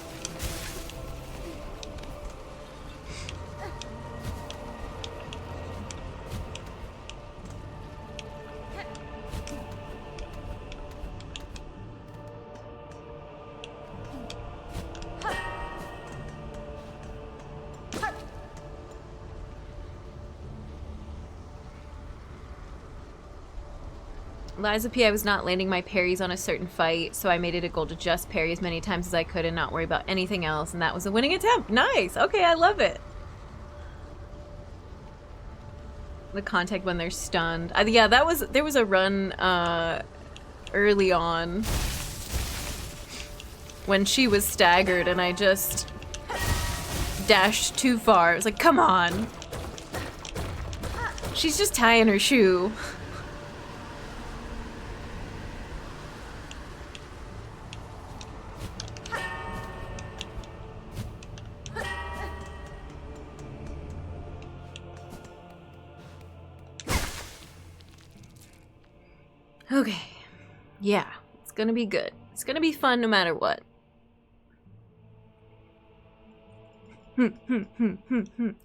Liza P, I was not landing my parries on a certain fight, so I made it a goal to just parry as many times as I could and not worry about anything else, and that was a winning attempt. Nice! Okay, I love it. The contact when they're stunned. Yeah, there was a run early on when she was staggered and I just dashed too far. It was like, come on. She's just tying her shoe. Okay. Yeah, it's gonna be good. It's gonna be fun no matter what.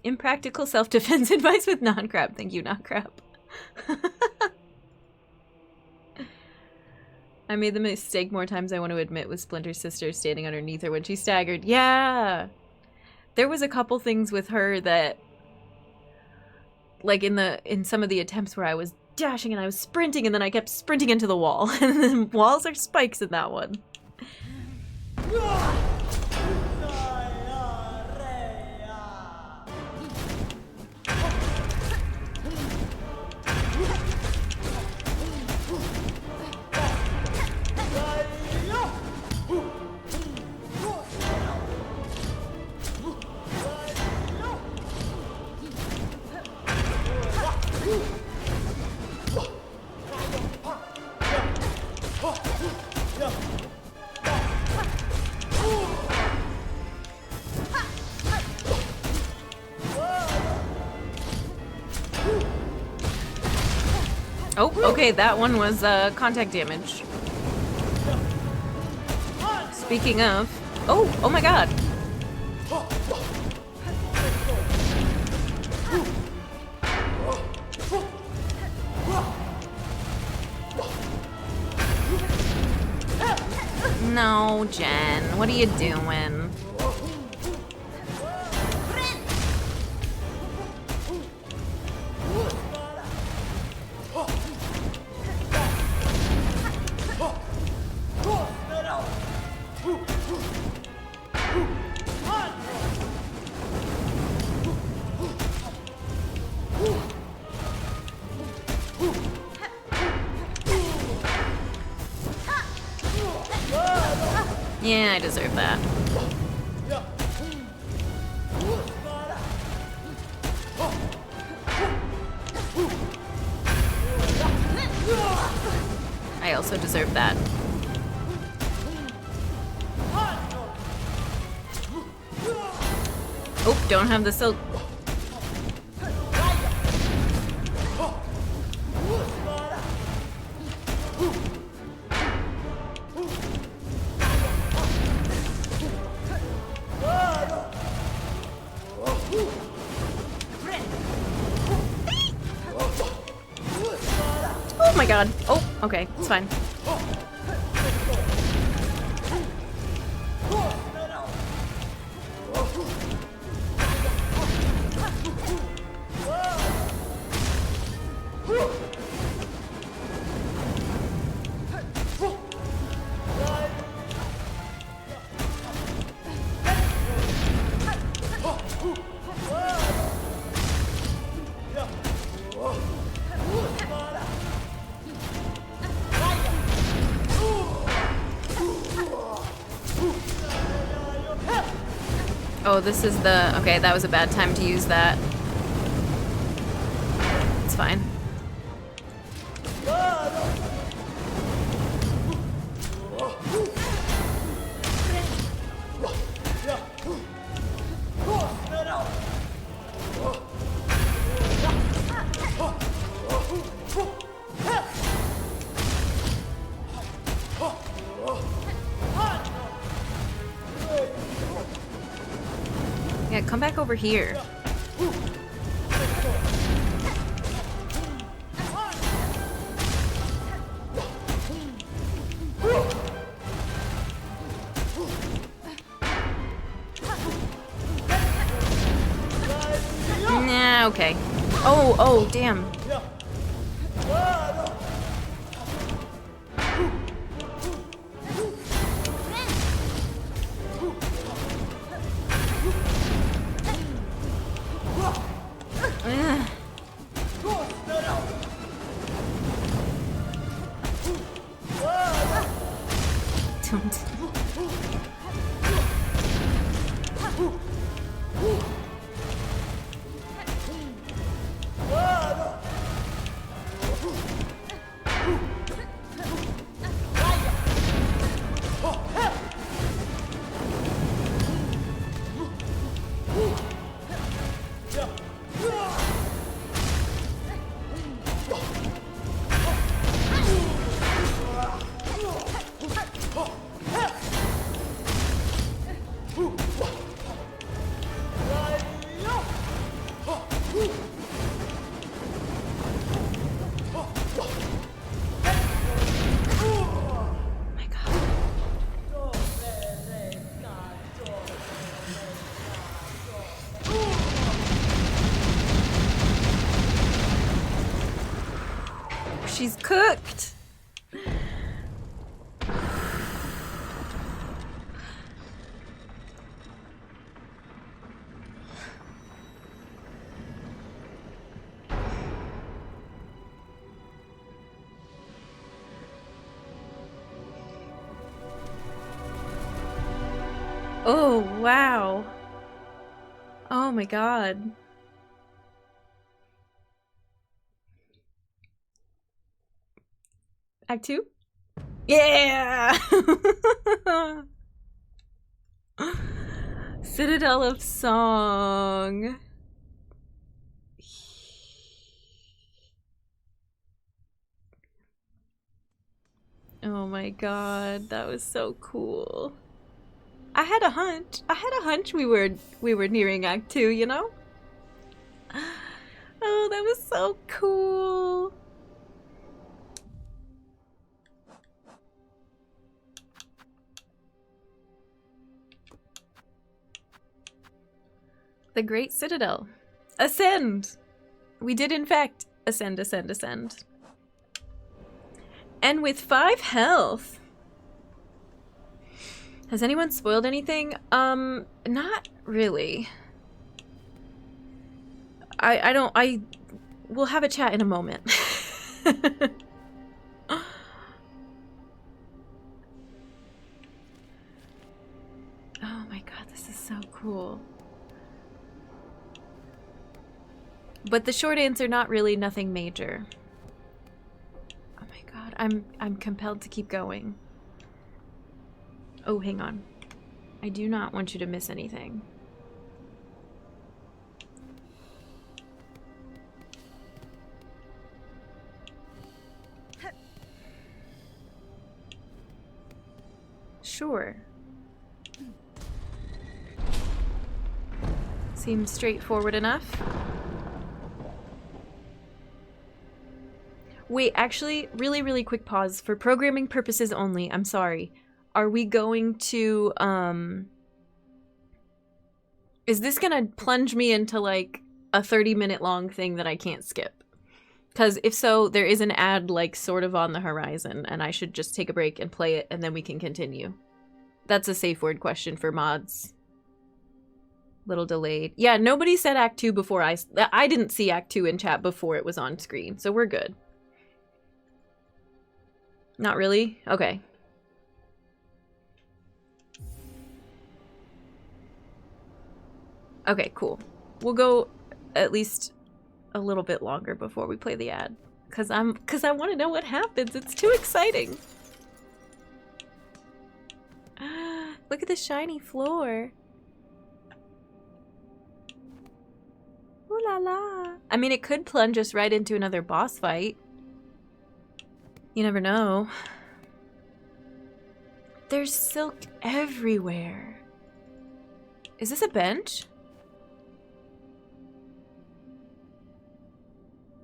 Impractical self-defense advice with non-crap. Thank you, not crap. I made the mistake more times I want to admit with Splinter's sister standing underneath her when she staggered. Yeah! There was a couple things with her that, like in some of the attempts where I was dashing and I was sprinting and then I kept sprinting into the wall. And then walls are spikes in that one. Oh, okay, that one was contact damage. Speaking of... Oh my god. No, Jen, what are you doing? Yeah, I deserve that. I also deserve that. Oh, don't have the silk. Oh my god. Oh, okay, it's fine. Oh, this is the... Okay, that was a bad time to use that. It's fine. come back over here. Nah, okay. Oh, damn. Don't. She's cooked. Oh, wow. Oh my god. Act 2? Yeah! Citadel of Song. Oh my god, that was so cool. I had a hunch we were nearing Act 2, you know? Oh, that was so cool. The Great Citadel. Ascend! We did in fact ascend, ascend, ascend. And with 5 health. Has anyone spoiled anything? Not really. We'll have a chat in a moment. Oh my god, this is so cool. But the short answer, not really, nothing major. Oh my god, I'm compelled to keep going. Oh, hang on. I do not want you to miss anything. Sure. Seems straightforward enough. Wait, actually, really quick pause. For programming purposes only, I'm sorry. Are we going to, is this gonna plunge me into, like, a 30-minute long thing that I can't skip? Because if so, there is an ad, like, sort of on the horizon, and I should just take a break and play it, and then we can continue. That's a safe word question for mods. Little delayed. Yeah, nobody said Act 2 before I didn't see Act 2 in chat before it was on screen, so we're good. Not really? Okay. Okay, cool. We'll go at least a little bit longer before we play the ad. Cause I want to know what happens. It's too exciting. Look at the shiny floor. Ooh la la. I mean, it could plunge us right into another boss fight. You never know. There's silk everywhere. Is this a bench?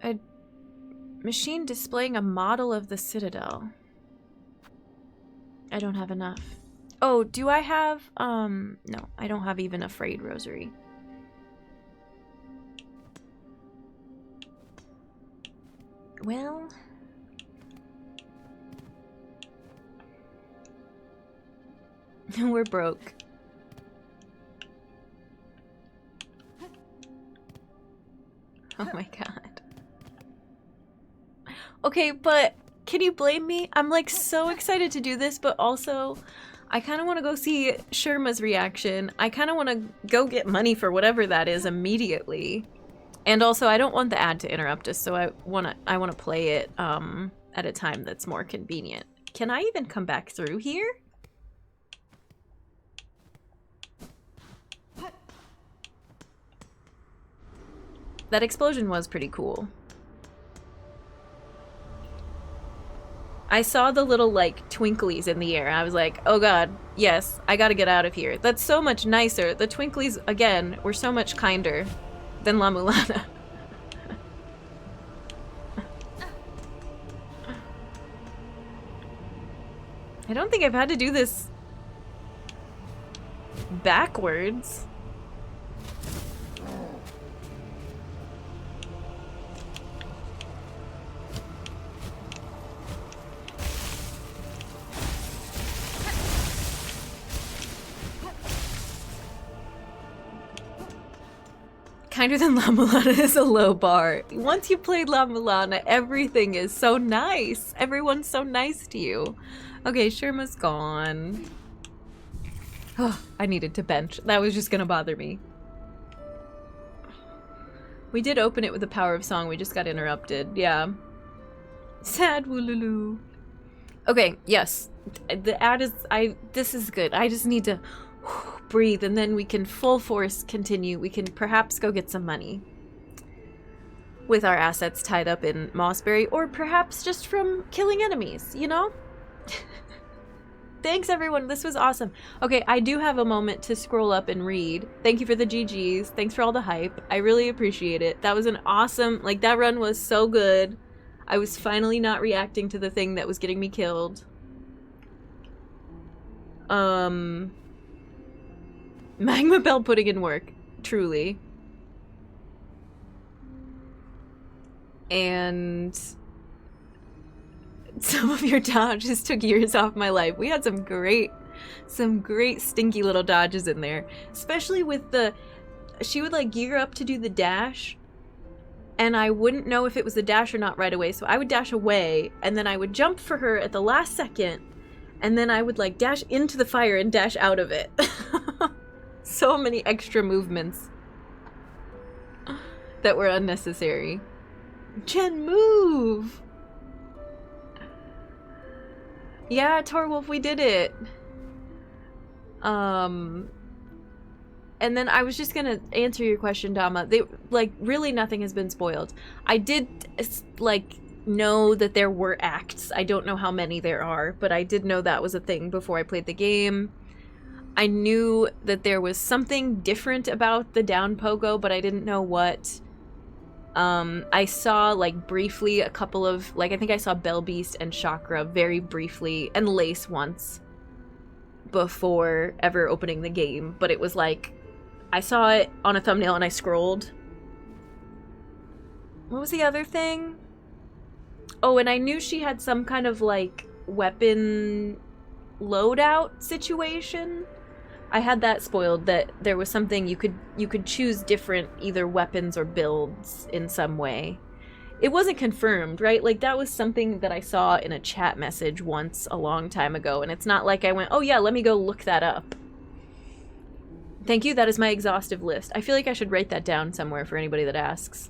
A machine displaying a model of the Citadel. I don't have enough. Oh, do I have, no, I don't have even a frayed rosary. Well... we're broke. Oh my god. Okay, but can you blame me? I'm like so excited to do this, but also I kind of want to go see Sherma's reaction. I kind of want to go get money for whatever that is immediately. And also I don't want the ad to interrupt us, so I want to play it at a time that's more convenient. Can I even come back through here? That explosion was pretty cool. I saw the little, like, twinklies in the air. I was like, oh god, yes, I gotta get out of here. That's so much nicer. The twinklies, again, were so much kinder than La Mulana. I don't think I've had to do this backwards. Kinder than La Mulana is a low bar. Once you played La Mulana, everything is so nice. Everyone's so nice to you. Okay, Sherma's gone. Oh, I needed to bench. That was just gonna bother me. We did open it with the power of song. We just got interrupted. Yeah. Sad woolulu. Okay, yes. The ad is... This is good. I just need to... breathe, and then we can full force continue. We can perhaps go get some money with our assets tied up in Mossberry, or perhaps just from killing enemies, you know? Thanks everyone, this was awesome. Okay, I do have a moment to scroll up and read. Thank you for the GGs. Thanks for all the hype. I really appreciate it. That was an awesome, like, that run was so good. I was finally not reacting to the thing that was getting me killed. Magma Bell putting in work, truly. And some of your dodges took years off my life. We had some great stinky little dodges in there. Especially with the, she would like gear up to do the dash, and I wouldn't know if it was the dash or not right away. So I would dash away, and then I would jump for her at the last second, and then I would like dash into the fire and dash out of it. So many extra movements that were unnecessary. Jen, move! Yeah, Torwolf, we did it. And then I was just gonna answer your question, Dama. They, like, really nothing has been spoiled. I did, like, know that there were acts. I don't know how many there are, but I did know that was a thing before I played the game. I knew that there was something different about the down pogo, but I didn't know what. I saw, like, briefly a couple of, like, I think I saw Bell Beast and Chakra very briefly, and Lace once before ever opening the game, but it was like, I saw it on a thumbnail and I scrolled. What was the other thing? Oh, and I knew she had some kind of, like, weapon loadout situation. I had that spoiled, that there was something you could choose different either weapons or builds in some way. It wasn't confirmed, right? Like, that was something that I saw in a chat message once a long time ago, and it's not like I went, oh yeah, let me go look that up. Thank you, that is my exhaustive list. I feel like I should write that down somewhere for anybody that asks.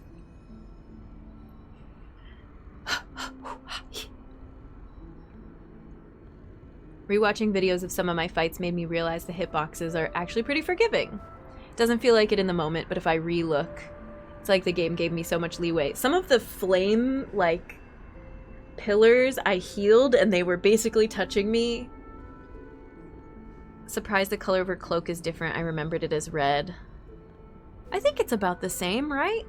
Rewatching videos of some of my fights made me realize the hitboxes are actually pretty forgiving. Doesn't feel like it in the moment, but if I re-look, it's like the game gave me so much leeway. Some of the flame, like, pillars I healed and they were basically touching me. Surprised the color of her cloak is different. I remembered it as red. I think it's about the same, right?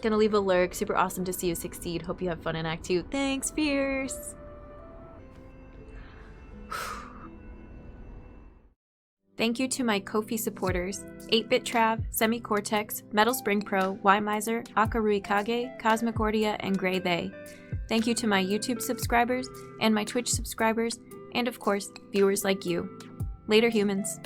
Gonna leave a lurk. Super awesome to see you succeed. Hope you have fun in Act 2. Thanks, Fierce! Thank you to my Ko-fi supporters, 8-Bit Trav, Semi-Cortex, Metal Spring Pro, Y-Miser, Akarui Kage, Cosmicordea, and Grey They. Thank you to my YouTube subscribers, and my Twitch subscribers, and of course, viewers like you. Later, humans.